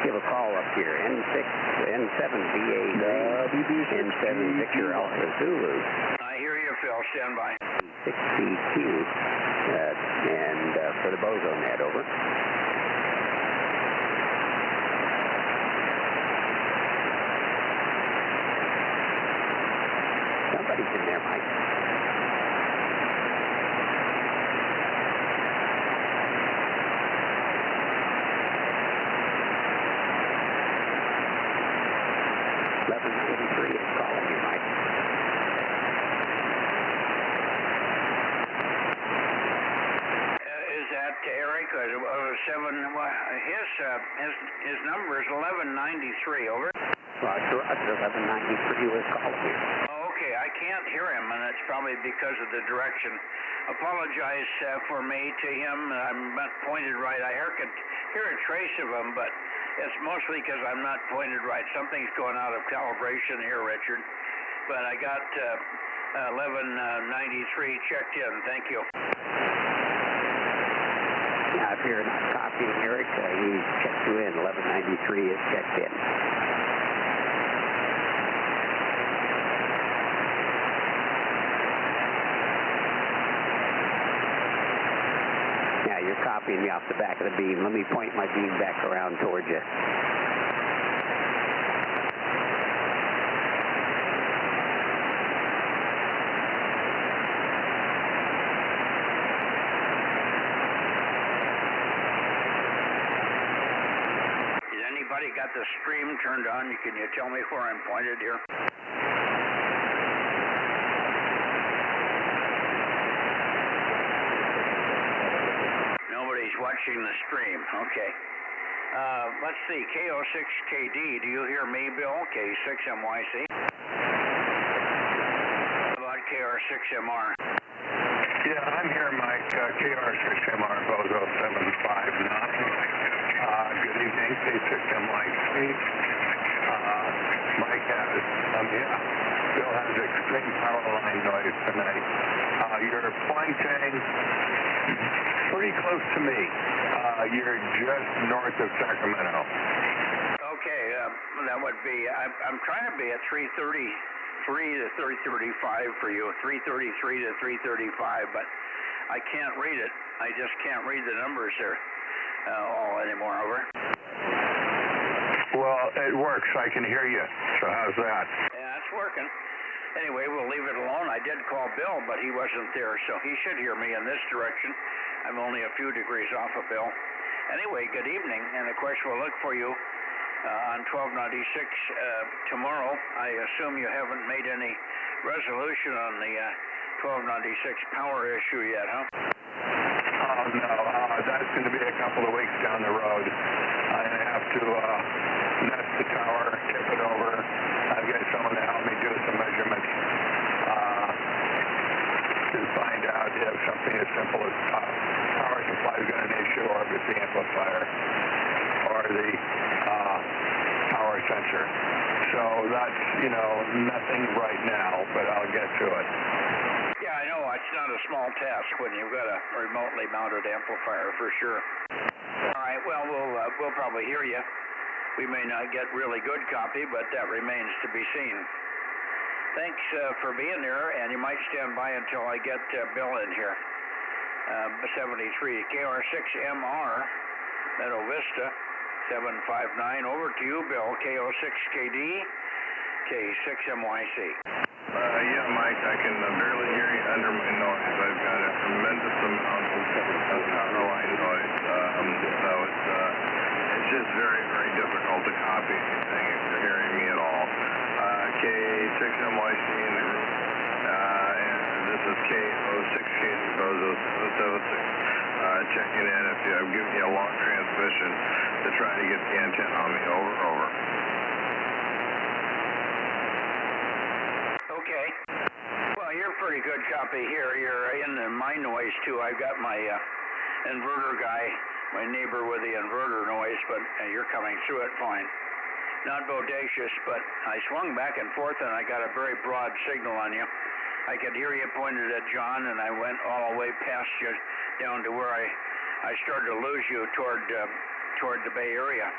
give a call up here. N7VAZ, N7 Victor Alpha Zulu. I hear you, Phil. Stand by. 6BQ, and for the Bozo Net, over. Somebody's in there, Mike. .1193 is calling you, Mike. Is that Eric? His number is 1193. Over. Roger, 1193 was calling you. Okay, I can't hear him, and it's probably because of the direction. Apologize for me to him. I'm not pointed right. I could hear a trace of him, but it's mostly because I'm not pointed right. Something's going out of calibration here, Richard. But I got 1193 checked in. Thank you. Yeah, if you're not copying Eric, he checked you in. 1193 is checked in. Yeah, you're copying me off the back of the beam. Let me point my beam back around towards you. Got the stream turned on. Can you tell me where I'm pointed here? Nobody's watching the stream. Okay. Let's see. KO6KD. Do you hear me, Bill? K6MYC. How about KR6MR? Yeah, I'm here, Mike. KR6MR, Bozo 759. Good evening, K6MYC. Mike has, Bill has extreme power line noise tonight. You're pointing pretty close to me. You're just north of Sacramento. Okay, that would be, I'm trying to be at 333 to 335 for you, 333 to 335, but I can't read it. I just can't read the numbers there. All anymore, over. Well, it works. I can hear you. So how's that? Yeah, it's working. Anyway, we'll leave it alone. I did call Bill, but he wasn't there, so he should hear me in this direction. I'm only a few degrees off of Bill. Anyway, good evening, and of course we'll look for you on 1296 tomorrow. I assume you haven't made any resolution on the 1296 power issue yet, huh? Oh, no. That's going to be a couple of weeks down the road. I have to nest the tower, tip it over. I've got someone to help me do some measurements to find out if something as simple as power supply is going to an issue, or if it's the amplifier or the power sensor. So that's, nothing right now, but I'll get to it. Yeah, I know. It's not a small task when you've got a remotely mounted amplifier, for sure. All right, well, we'll probably hear you. We may not get really good copy, but that remains to be seen. Thanks for being there, and you might stand by until I get Bill in here. 73 KR6MR, Meadow Vista, 759. Over to you, Bill. KO6KD, K6MYC. Yeah, Mike, I can barely hear you under my noise. I've got a tremendous amount of power line noise, so it's just very, very difficult to copy anything if you're hearing me at all. K6MYC in the group, and this is KO6KD Bozo 776. Checking in if I'm giving you a long transmission to try to get the antenna on me. Over. Okay. Well, you're pretty good copy here. You're in my noise, too. I've got my inverter guy, my neighbor with the inverter noise, but you're coming through it fine. Not bodacious, but I swung back and forth, and I got a very broad signal on you. I could hear you pointed at John, and I went all the way past you down to where I started to lose you toward the Bay Area.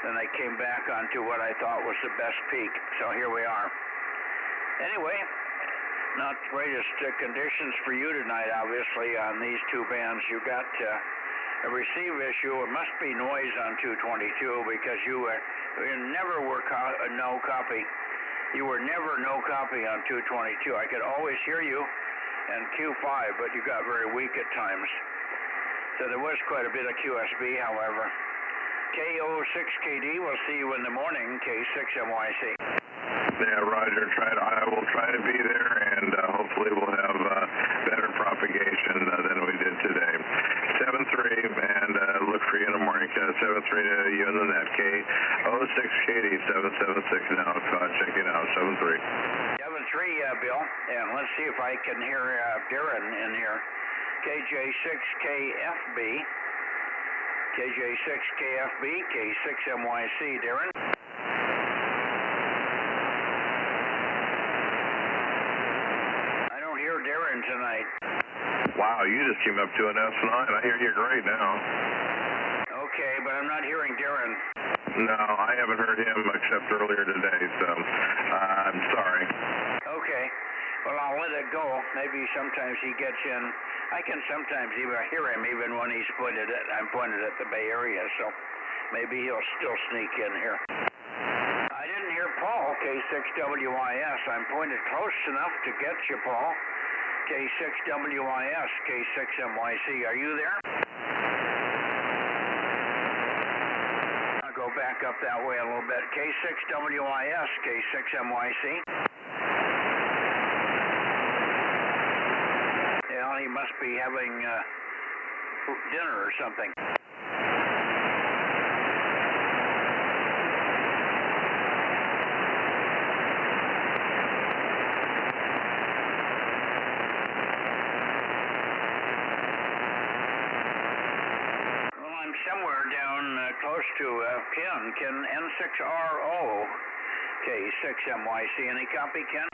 Then I came back onto what I thought was the best peak, so here we are. Anyway, not the greatest conditions for you tonight, obviously, on these two bands. You got a receive issue. It must be noise on 222 because you never were no copy. You were never no copy on 222. I could always hear you and Q5, but you got very weak at times. So there was quite a bit of QSB, however. KO6KD, we'll see you in the morning, K6MYC. Yeah, Roger. I will try to be there, and hopefully we'll have better propagation than we did today. 7-3, and look for you in the morning. 7-3 to you in the net. KO6KD 776 now. Checking out 7-3. 7-3, Bill, and let's see if I can hear Darren in here. KJ6KFB. KJ6KFB, K6MYC, Darren. I don't hear Darren tonight. Wow, you just came up to an S9. I hear you great now. Okay, but I'm not hearing Darren. No, I haven't heard him except earlier today, so I'm sorry. Okay. Well, I'll let it go. Maybe sometimes he gets in. I can sometimes even hear him even when I'm pointed at the Bay Area, so maybe he'll still sneak in here. I didn't hear Paul, K6WIS. I'm pointed close enough to get you, Paul. K6WIS, K6MYC. Are you there? I'll go back up that way a little bit. K6WIS, K6MYC. Well, he must be having dinner or something. Well, I'm somewhere down close to Ken N6RO, K6MYC. Any copy, Ken?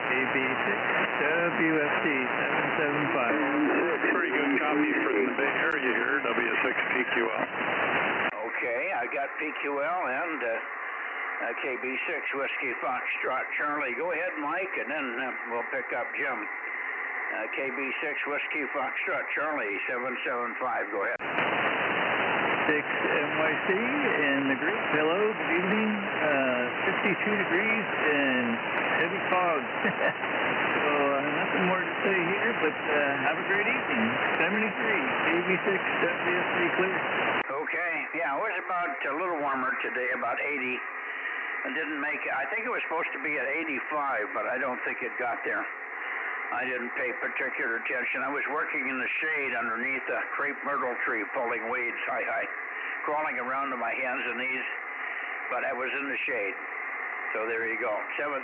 AB6 WFT 775. Pretty good copy from the Bay Area here, W6PQL. Okay, I got PQL and KB6 Whiskey Foxtrot Charlie. Go ahead, Mike, and then we'll pick up Jim. KB6 Whiskey Foxtrot Charlie 775. Go ahead. 6MYC in the group. Hello, good evening. 52 degrees and heavy fog. So nothing more to say here, but have a great evening. 73, KB6 WFT clear. Okay, yeah, it was about a little warmer today, about 80. I didn't make it. I think it was supposed to be at 85, but I don't think it got there. I didn't pay particular attention. I was working in the shade underneath a crepe myrtle tree, pulling weeds, crawling around to my hands and knees, but I was in the shade. So there you go. 7-3,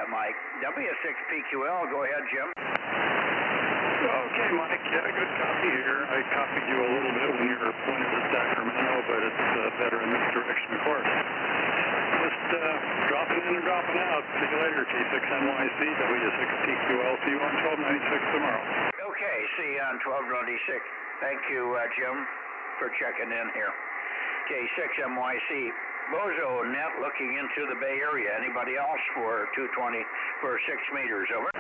Mike. W6PQL, go ahead, Jim. Okay, Mike. Yeah, good copy here. I copied you a little bit when you were pointed at Sacramento, but it's better in this direction, of course. Just dropping in and dropping out. See you later, K6NYC, W6PQL. See you on 1296 tomorrow. Okay, see you on 1296. Thank you, Jim, for checking in here. K6MYC. Bozo Net looking into the Bay Area. Anybody else for 220 for 6 meters? Over.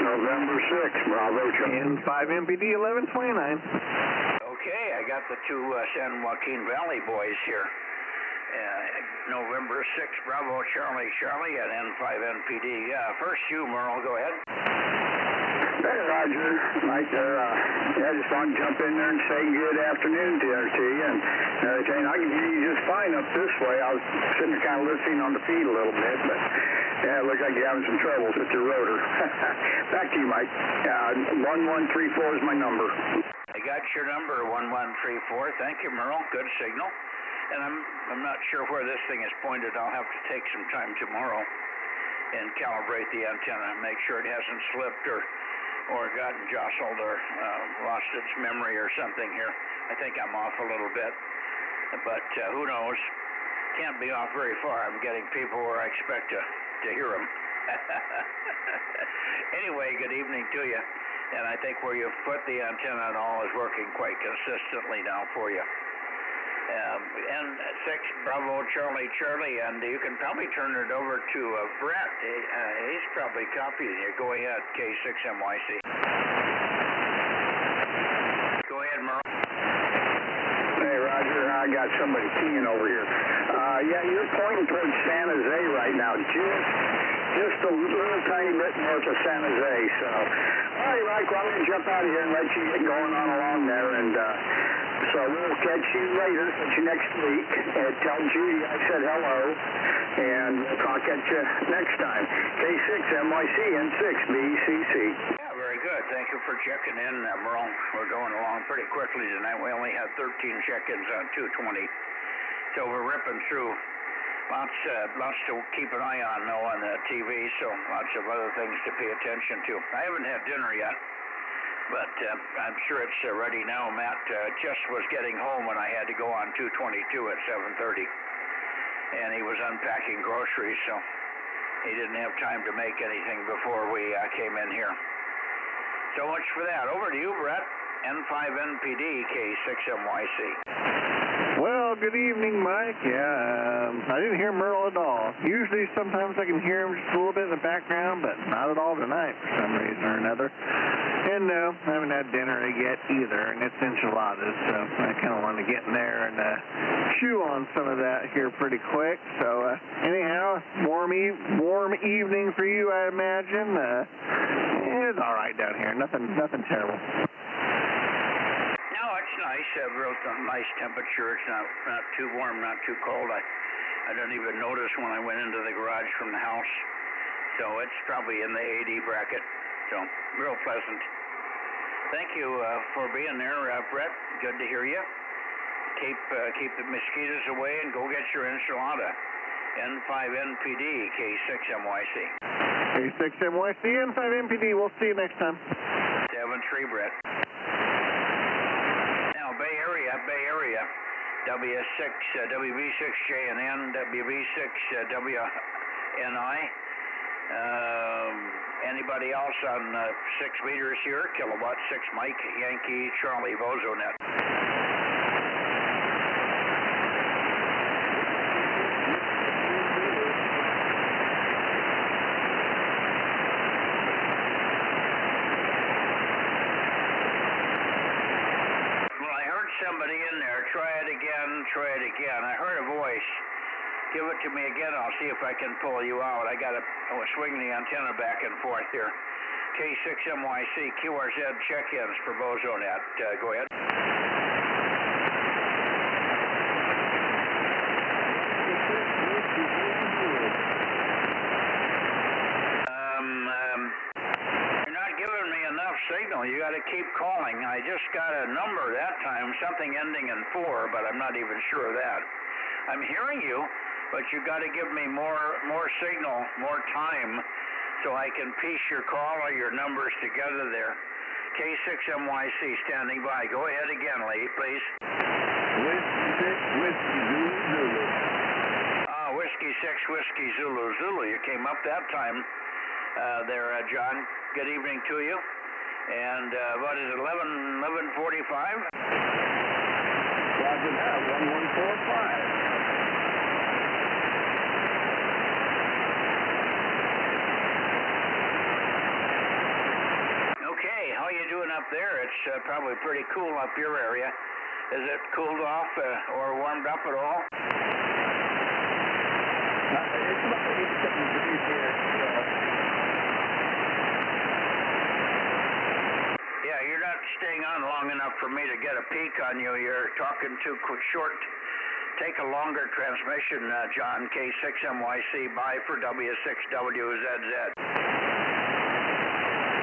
November 6, Bravo. In 5MPD 1129. Okay, I got the two San Joaquin Valley boys here. November 6, Bravo Charlie Charlie at N5NPD. First you, Merle, go ahead. Hey, Roger. Mike there. I just wanted to jump in there and say good afternoon to you and everything. I can hear you just fine up this way. I was sitting kind of listening on the feed a little bit, but yeah, it looks like you're having some troubles with your rotor. Back to you, Mike. 1134 is my number. I got your number, 1134. Thank you, Merle. Good signal. And I'm not sure where this thing is pointed. I'll have to take some time tomorrow and calibrate the antenna, make sure it hasn't slipped or gotten jostled or lost its memory or something here. I think I'm off a little bit, but who knows? Can't be off very far. I'm getting people where I expect to hear them. Anyway, good evening to you. And I think where you've put the antenna and all is working quite consistently now for you. N6 Bravo Charlie Charlie, and you can probably turn it over to Brett. He's probably copying you. Go ahead, K6MYC. Go ahead, Merle. Hey, Roger. I got somebody keying over here. Yeah, you're pointing towards San Jose right now. Just a little tiny bit north of San Jose. So, all right, Mike, well, I'm going to jump out of here and let you get going on along there. And so we'll catch you later, catch you next week. Tell Judy I said hello. And we'll talk at you next time. K6MYC and 6BCC. Yeah, very good. Thank you for checking in, Merle. We're going along pretty quickly tonight. We only had 13 check-ins on 220. So we're ripping through. Lots to keep an eye on, though, on the TV, so lots of other things to pay attention to. I haven't had dinner yet, but I'm sure it's ready now. Matt just was getting home when I had to go on 222 at 7:30, and he was unpacking groceries, so he didn't have time to make anything before we came in here. So much for that. Over to you, Brett. N5NPD, K6MYC. Well, good evening, Mike. Yeah, I didn't hear Merle at all. Usually, sometimes I can hear him just a little bit in the background, but not at all tonight for some reason or another. And no, I haven't had dinner yet either, and it's enchiladas, so I kind of want to get in there and chew on some of that here pretty quick. So anyhow, warm evening for you, I imagine. It's all right down here. Nothing terrible. Nice, real nice temperature. It's not too warm, not too cold. I didn't even notice when I went into the garage from the house. So it's probably in the 80 bracket. So real pleasant. Thank you for being there, Brett. Good to hear you. Keep the mosquitoes away and go get your enchilada. N5NPD, K6MYC. K6MYC, N5NPD. We'll see you next time. 7-3, Brett. Bay Area, WB6JNN, WB6WNI. Anybody else on 6 meters here? Kilowatt 6 Mike, Yankee, Charlie, Bozo Net. Somebody in there. Try it again. I heard a voice. Give it to me again. I'll see if I can pull you out. I was swinging the antenna back and forth here. K6MYC, QRZ check-ins for Bozo Net. Go ahead. Signal. You got to keep calling. I just got a number that time, something ending in 4, but I'm not even sure of that. I'm hearing you, but you got to give me more signal, more time, so I can piece your call or your numbers together there. K6MYC standing by. Go ahead again, please. Whiskey 6, Whiskey Zulu, Zulu. Whiskey 6, Whiskey Zulu, Zulu. You came up that time there, John. Good evening to you. And what is it, 11:45? Roger that, 1145. there. It's probably pretty cool up your area. Is it cooled off or warmed up at all? It's about 87 degrees here, so. Yeah, you're not staying on long enough for me to get a peek on you. You're talking too short. Take a longer transmission, John, K6MYC, bye for W6WZZ.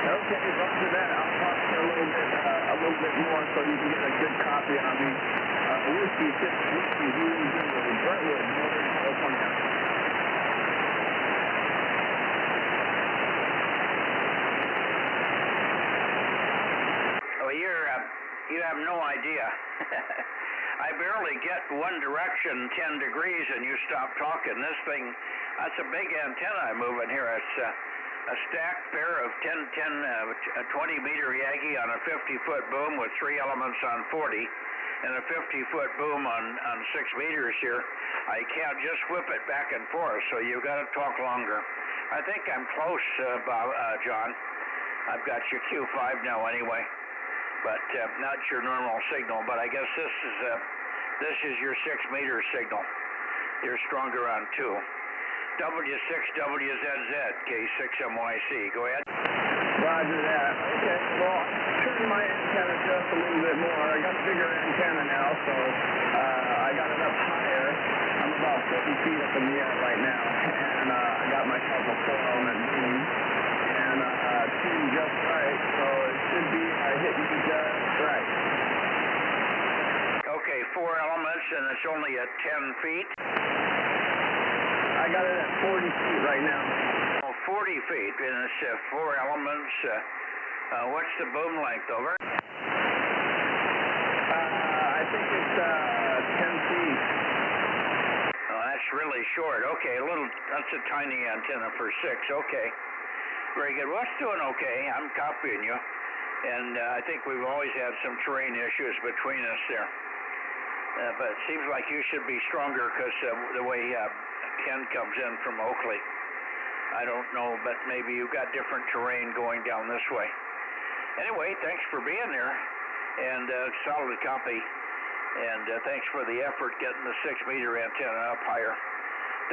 Okay, roger that. I'll talk for a little bit more so you can get a good copy on me. Whiskey 6, Whiskey Zulu Zulu, Brentwood, Northern California. Oh, you have no idea. I barely get one direction 10 degrees and you stop talking. This thing, that's a big antenna I'm moving here. It's a stacked pair of 20-meter Yagi on a 50-foot boom with 3 elements on 40 and a 50-foot boom on 6 meters here. I can't just whip it back and forth, so you've got to talk longer. I think I'm close, John. I've got your Q5 now anyway, but not your normal signal, but I guess this is your 6-meter signal. You're stronger on 2. W6WZZ, K6MYC. Go ahead. Roger that. Okay, well, turn my antenna just a little bit more. I got a bigger antenna now, so I got it up higher. I'm about 50 feet up in the air right now, and I got myself a 4-element beam, and tuned just right, so it should be hitting me just right. Okay, 4 elements, and it's only at 10 feet. I got it at 40 feet right now. Oh, 40 feet, and it's 4 elements. What's the boom length, over? I think it's 10 feet. Oh, that's really short. Okay, that's a tiny antenna for 6. Okay, very good. Well, it's doing okay. I'm copying you, and I think we've always had some terrain issues between us there. But it seems like you should be stronger because the way Ken comes in from Oakley. I don't know, but maybe you've got different terrain going down this way. Anyway, thanks for being there, and solid copy, and thanks for the effort getting the 6-meter antenna up higher.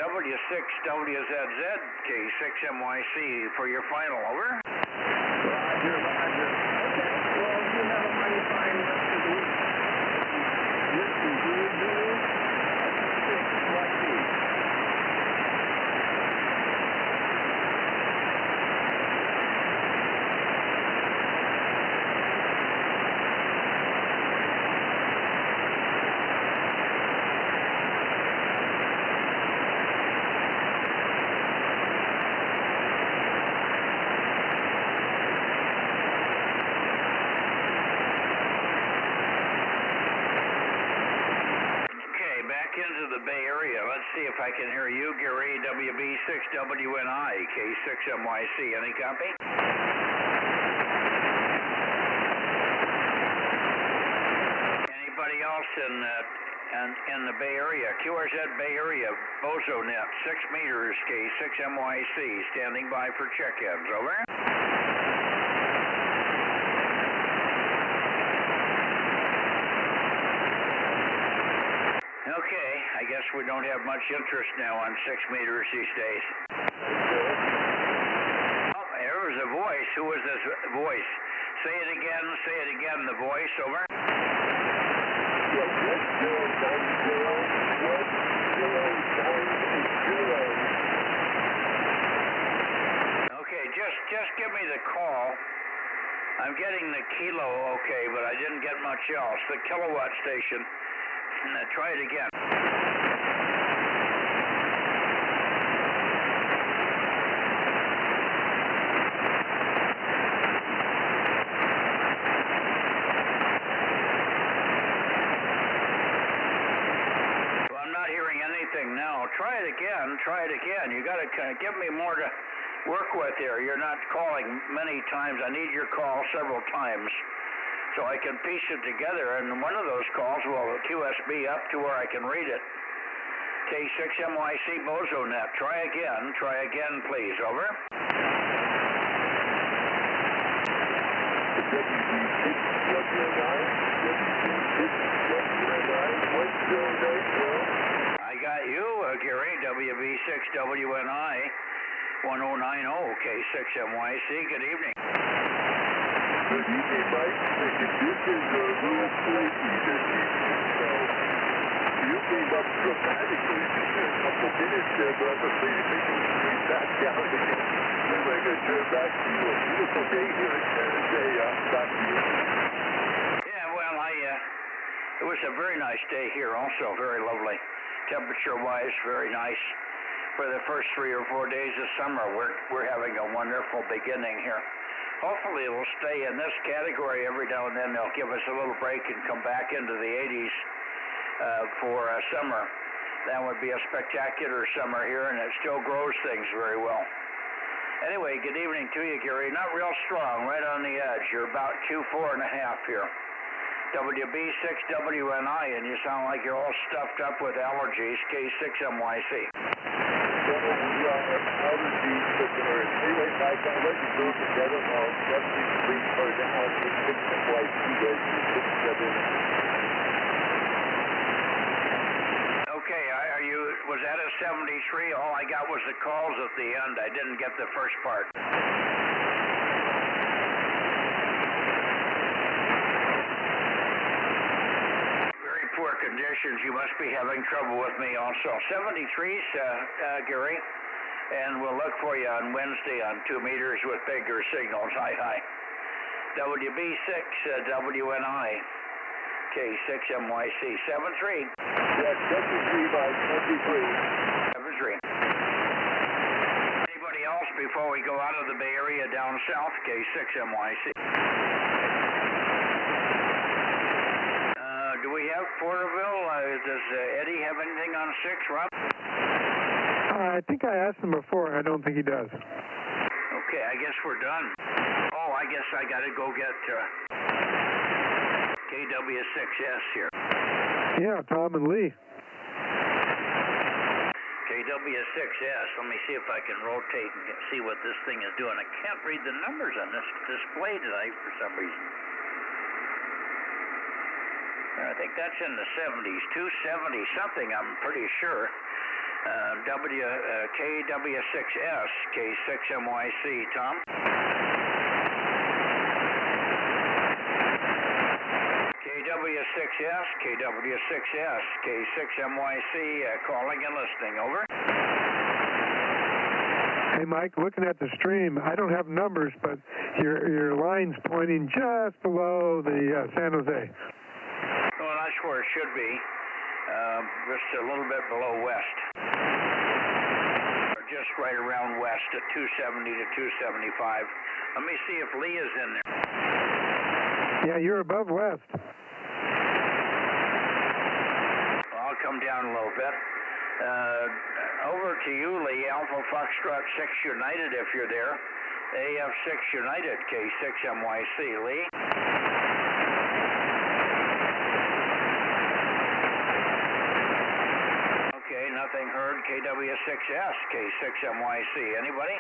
W6WZZ, K6MYC for your final, over. Roger, roger. Okay, well, you have a mighty fine rest of the week. Whiskey Zulu Zulu, K6YC. Into the Bay Area. Let's see if I can hear you, Gary, WB6WNI, K6MYC. Any copy? Anybody else in the Bay Area? QRZ Bay Area, Bozo Net, 6 meters, K6MYC, standing by for check-ins. Over. Okay, I guess we don't have much interest now on 6 meters these days. Oh, there was a voice. Who was this voice? Say it again, the voice, over. Okay, just give me the call. I'm getting the kilo okay, but I didn't get much else. The kilowatt station. Try it again. Well, I'm not hearing anything now. Try it again. You got to give me more to work with here. You're not calling many times. I need your call several times, so I can piece it together, and one of those calls will QSB up to where I can read it. K6MYC Bozo Net. Try again, please. Over. I got you, Gary, WB6WNI 1090 K6MYC. Good evening. Good evening, Mike. This is a little flaky this evening, so you came up dramatically just in a couple minutes there, but I'm afraid it may go straight back down again. Anyway, I'm going to turn back to you. A beautiful day here in San Jose. Back to you. Yeah, well, it was a very nice day here also, very lovely. Temperature-wise, very nice. For the first 3 or 4 days of summer, we're having a wonderful beginning here. Hopefully it will stay in this category. Every now and then they'll give us a little break and come back into the 80s for summer. That would be a spectacular summer here, and it still grows things very well. Anyway, good evening to you, Gary. Not real strong, right on the edge. You're about 2.4 and a half here. WB6WNI, and you sound like you're all stuffed up with allergies. K6MYC. Allergies, listeners. Anyway, Mike, I'll let you go together. I'll definitely complete for now. K6MYC as you put together. Okay, was that a 73? All I got was the calls at the end. I didn't get the first part. Very poor conditions. You must be having trouble with me also. 73s, Gary, and we'll look for you on Wednesday on 2 meters with bigger signals. Hi. WB6WNI. K6MYC 73. Yes, 73 by 23. 73. Anybody else before we go out of the Bay Area down south? K6MYC. Do we have Porterville? Does Eddie have anything on 6, Rob? I think I asked him before. I don't think he does. Okay, I guess we're done. Oh, I guess I got to go get KW6S here. Yeah, Tom and Lee. KW6S. Let me see if I can rotate and see what this thing is doing. I can't read the numbers on this display tonight for some reason. I think that's in the 70s, 270 something, I'm pretty sure. KW6S, K6MYC, Tom. KW6S, KW6S, K6MYC, calling and listening, over. Hey, Mike, looking at the stream, I don't have numbers, but your line's pointing just below the San Jose. Well, that's where it should be, just a little bit below west. Or just right around west at 270 to 275. Let me see if Lee is in there. Yeah, you're above west. Well, I'll come down a little bit. Over to you, Lee. Alpha Foxtrot 6 United, if you're there. AF6 United, K6MYC. Lee? Okay, nothing heard. KW6S, K6MYC. Anybody?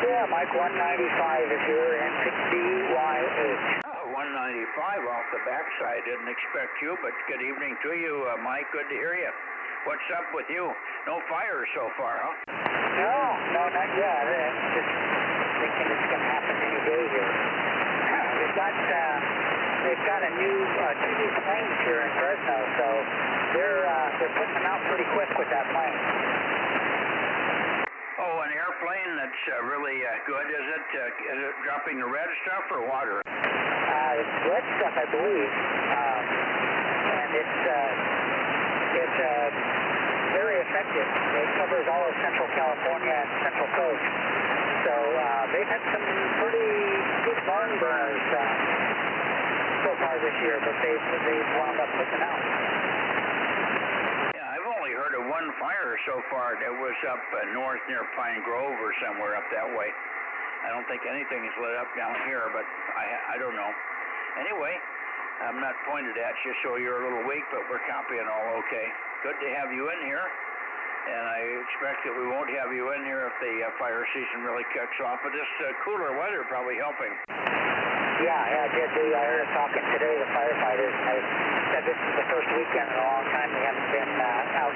Yeah, Mike, 195 is here, N6BYH. Oh, 195 off the backside. Didn't expect you, but good evening to you, Mike. Good to hear you. What's up with you? No fire so far, huh? No, not yet. Just thinking it's going to happen any day here. They've got a new 2 new planes here in Fresno, so they're putting them out pretty quick with that plane. Oh, an airplane that's really good, is it? Is it dropping the red stuff or water? It's red stuff, I believe, and it's very effective. It covers all of Central California and Central Coast. So they've had some pretty good barn burners so far this year, but they've wound up putting them out. Yeah, I've only heard of one fire so far that was up north near Pine Grove or somewhere up that way. I don't think anything's lit up down here, but I don't know. Anyway, I'm not pointed at you, so you're a little weak, but we're copying all okay. Good to have you in here, and I expect that we won't have you in here if the fire season really kicks off, but this cooler weather probably helping. Yeah, I did. I heard him talking today, the firefighters. They said this is the first weekend in a long time they haven't been out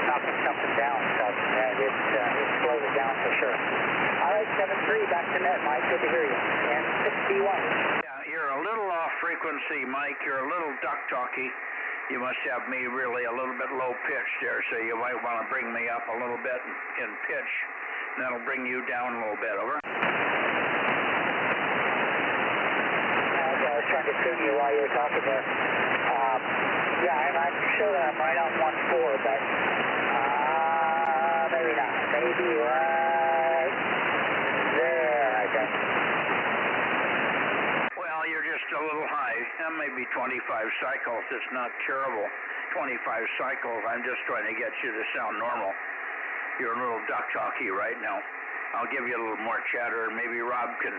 knocking something down. So it's slowed it down for sure. All right, 7-3, back to net, Mike. Good to hear you. And 6B1. Yeah, you're a little off frequency, Mike. You're a little duck-talky. You must have me really a little bit low pitch there, so you might want to bring me up a little bit in pitch. And that'll bring you down a little bit. Over. I was trying to tune you while you were talking there. Yeah, and I'm sure that I'm right on 1-4, but maybe not. Maybe right there, I think. Well, you're just a little high. That may be 25 cycles. It's not terrible. 25 cycles. I'm just trying to get you to sound normal. You're a little duck-talky right now. I'll give you a little more chatter, and maybe Rob can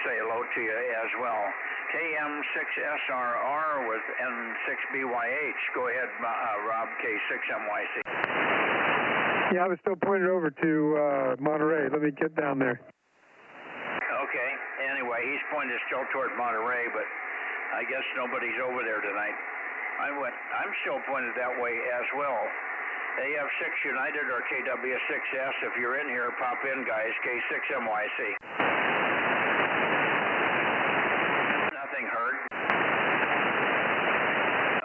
say hello to you as well. KM6SRR with N6BYH. Go ahead, Rob, K6MYC. Yeah, I was still pointed over to Monterey. Let me get down there. Okay. Anyway, he's pointed still toward Monterey, but I guess nobody's over there tonight. I'm still pointed that way as well. AF6 United or KW6S. If you're in here, pop in, guys. K6MYC. Nothing heard.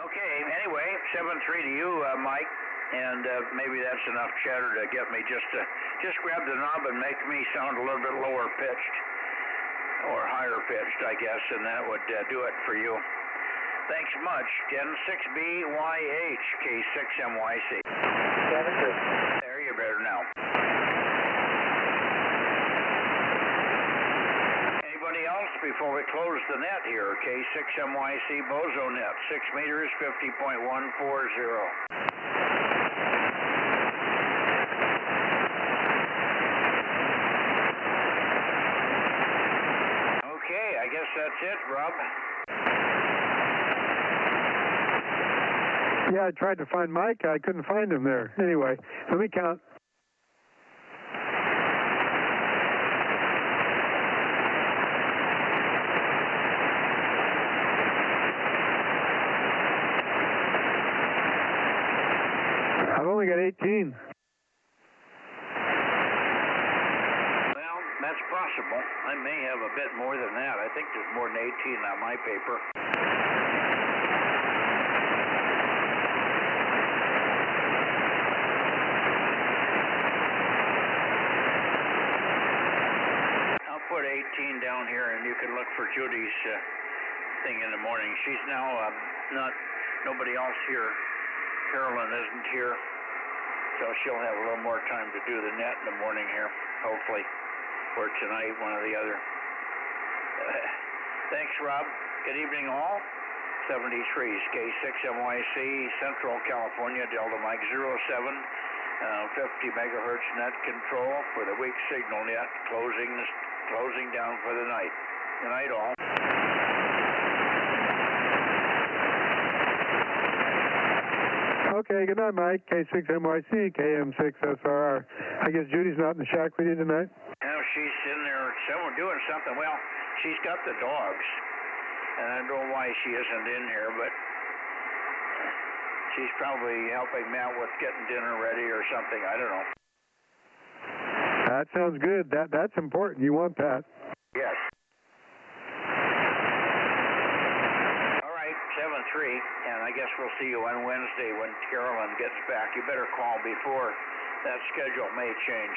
Okay, anyway, 7-3 to you, Mike, and maybe that's enough chatter to get me just grab the knob and make me sound a little bit lower pitched or higher pitched, I guess, and that would do it for you. Thanks much. N6BYH, K6MYC. 7-3. There, you're better now. Anybody else before we close the net here? K6MYC Bozo Net, 6 meters, 50.140. Okay, I guess that's it, Rob. Yeah, I tried to find Mike. I couldn't find him there. Anyway, let me count. I've only got 18. Well, that's possible. I may have a bit more than that. I think there's more than 18 on my paper. Put 18 down here, and you can look for Judy's thing in the morning. She's now nobody else here. Carolyn isn't here, so she'll have a little more time to do the net in the morning here, hopefully, or tonight, one or the other. Thanks, Rob. Good evening, all. 73's K6MYC, Central California, Delta Mike 07. 50 megahertz net control for the weak signal net, closing down for the night. Good night, all. Okay, good night, Mike. K6MYC, KM6SRR. I guess Judy's not in the shack with you tonight? No, she's in there doing something. Well, she's got the dogs, and I don't know why she isn't in here, but she's probably helping Matt with getting dinner ready or something. I don't know. That sounds good. That's important. You want that. Yes. All right, 7-3, and I guess we'll see you on Wednesday when Carolyn gets back. You better call before that schedule may change.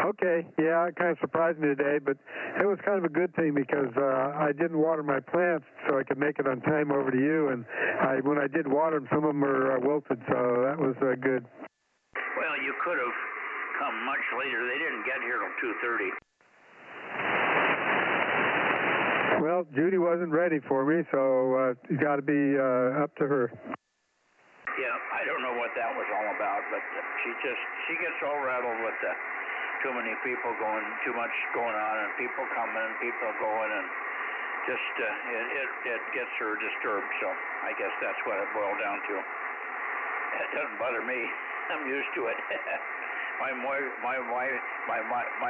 Okay, yeah, it kind of surprised me today, but it was kind of a good thing because I didn't water my plants so I could make it on time over to you, and when I did water them, some of them were wilted, so that was good. Well, you could have come much later. They didn't get here till 2:30. Well, Judy wasn't ready for me, so you got to be up to her. Yeah, I don't know what that was all about, but she gets all rattled with too many people going, too much going on, and people coming and people going, and just it gets her disturbed. So I guess that's what it boiled down to. It doesn't bother me. I'm used to it. My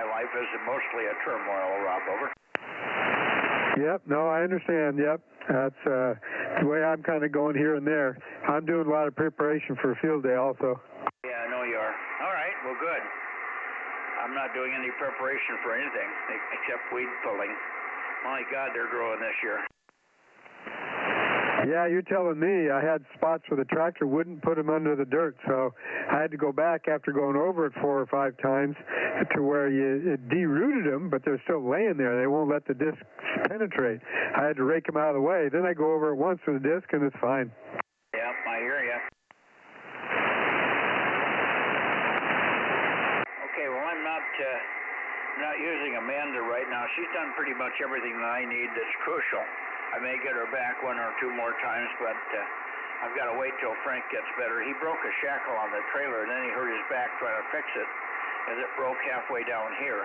life is mostly a turmoil, Rob. Over. Yep, no, I understand. Yep, that's the way I'm kind of going here and there. I'm doing a lot of preparation for field day also. Yeah, I know you are. All right, well, good. I'm not doing any preparation for anything except weed pulling. My God, they're growing this year. Yeah, you're telling me. I had spots where the tractor wouldn't put them under the dirt, so I had to go back after going over it 4 or 5 times to where it derooted them, but they're still laying there. They won't let the disc penetrate. I had to rake them out of the way. Then I go over it once with the disc, and it's fine. Yeah, I hear you. Okay, well, I'm not using Amanda right now. She's done pretty much everything that I need that's crucial. I may get her back 1 or 2 more times, but I've got to wait till Frank gets better. He broke a shackle on the trailer, and then he hurt his back trying to fix it, as it broke halfway down here.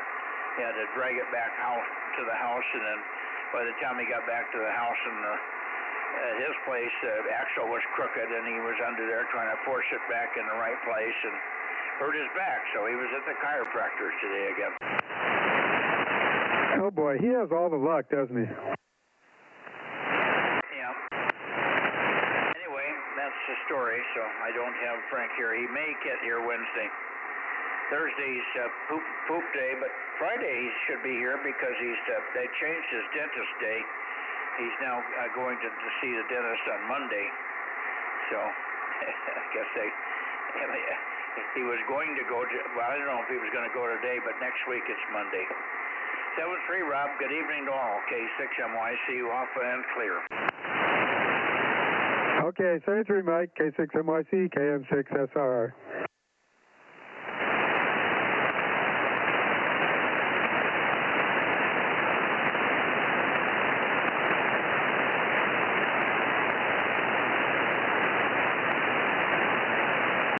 He had to drag it back to the house, and then by the time he got back to the house and at his place, the axle was crooked, and he was under there trying to force it back in the right place and hurt his back, so he was at the chiropractor today again. Oh, boy, he has all the luck, doesn't he? That's the story, so I don't have Frank here. He may get here Wednesday. Thursday's poop day, but Friday he should be here because they changed his dentist day. He's now going to see the dentist on Monday. So I guess he was going to go to, well, I don't know if he was going to go today, but next week it's Monday. 7-3, Rob. Good evening to all. K6MYC, off and clear. Okay, 73 Mike, K6MYC, KM6SR.